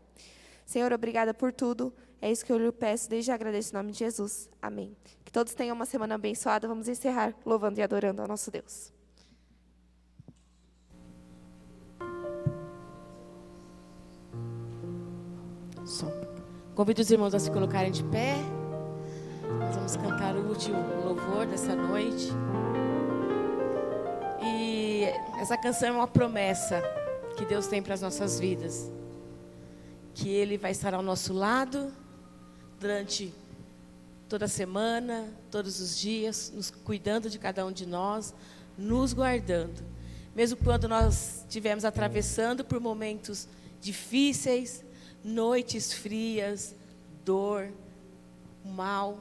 Senhor, obrigada por tudo. É isso que eu lhe peço, desde já agradeço em nome de Jesus. Amém. Que todos tenham uma semana abençoada. Vamos encerrar louvando e adorando ao nosso Deus. Convido os irmãos a se colocarem de pé. Nós vamos cantar o último louvor dessa noite. E essa canção é uma promessa que Deus tem para as nossas vidas. Que Ele vai estar ao nosso lado durante toda a semana, todos os dias, nos cuidando de cada um de nós, nos guardando. Mesmo quando nós estivermos atravessando por momentos difíceis, noites frias, dor, mal,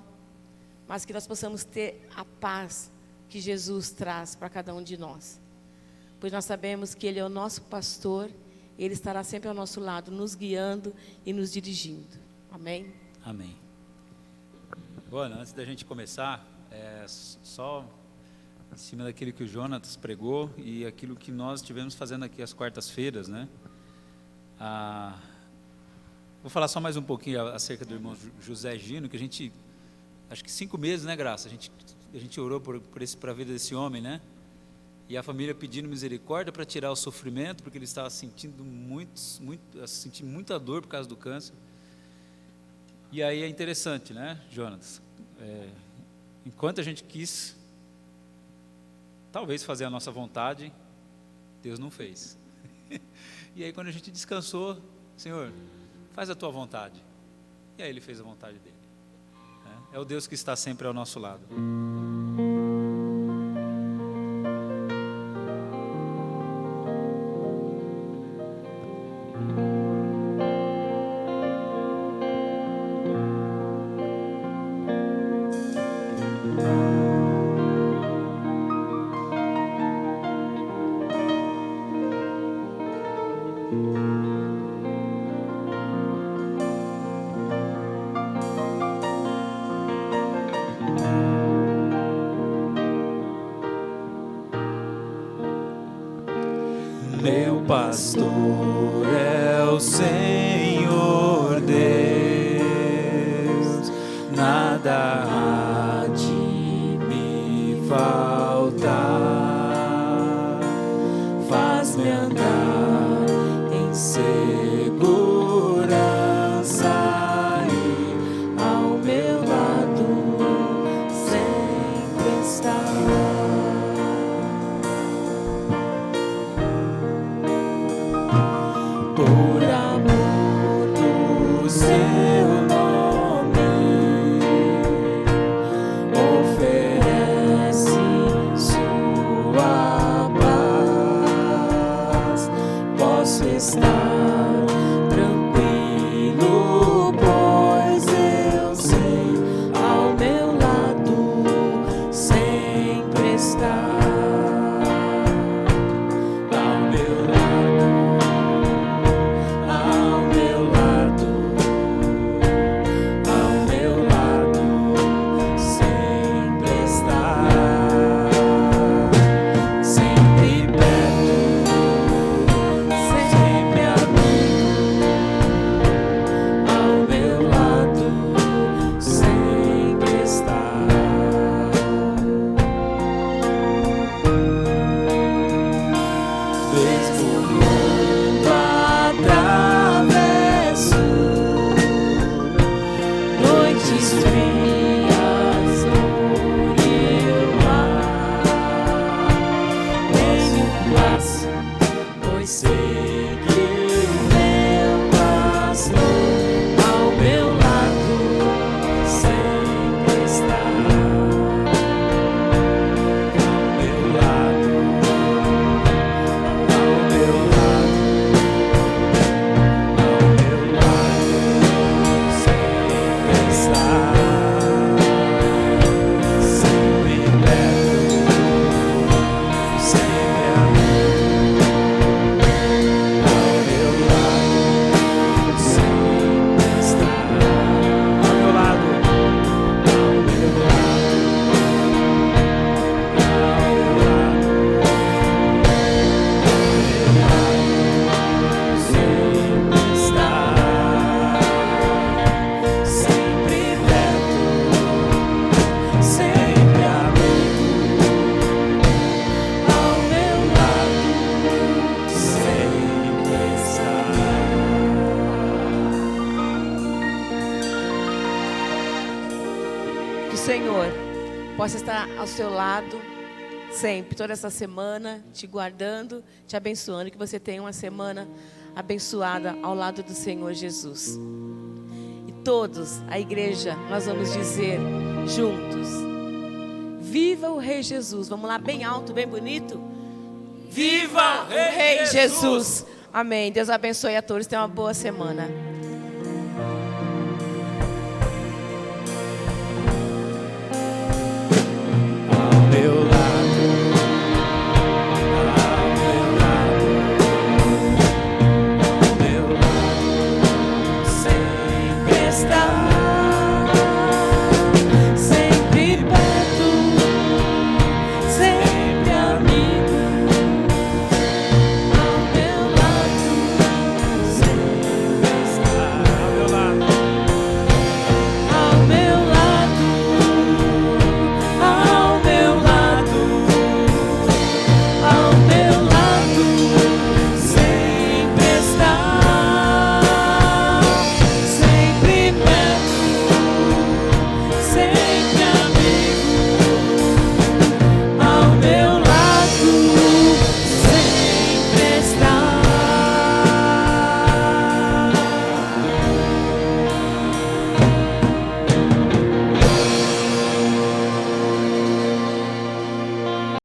mas que nós possamos ter a paz que Jesus traz para cada um de nós. Pois nós sabemos que Ele é o nosso pastor, Ele estará sempre ao nosso lado, nos guiando e nos dirigindo. Amém? Amém. Bom, antes da gente começar, só em cima daquilo que o Jonatas pregou e aquilo que nós estivemos fazendo aqui às quartas-feiras, né? Vou falar só mais um pouquinho acerca do irmão José Gino, que a gente, acho que 5 meses, né, Graça? A gente orou para a vida desse homem, né? E a família pedindo misericórdia para tirar o sofrimento, porque ele estava sentindo muita dor por causa do câncer. E aí é interessante, né, Jonas? Enquanto a gente quis, talvez, fazer a nossa vontade, Deus não fez. E aí quando a gente descansou, Senhor, faz a tua vontade. E aí ele fez a vontade dele. É o Deus que está sempre ao nosso lado. Meu pastor é o Senhor Deus, nada há de me faltar, faz-me andar em segurança e ao meu lado sempre está. Por amor do seu nome, oferece sua paz. Posso estar tranquilo, pois eu sei, ao meu lado sempre está. Possa estar ao seu lado sempre, toda essa semana, te guardando, te abençoando, que você tenha uma semana abençoada ao lado do Senhor Jesus. E todos, a igreja, nós vamos dizer juntos: viva o Rei Jesus. Vamos lá, bem alto, bem bonito. Viva o Rei Jesus. Amém. Deus abençoe a todos, tenha uma boa semana.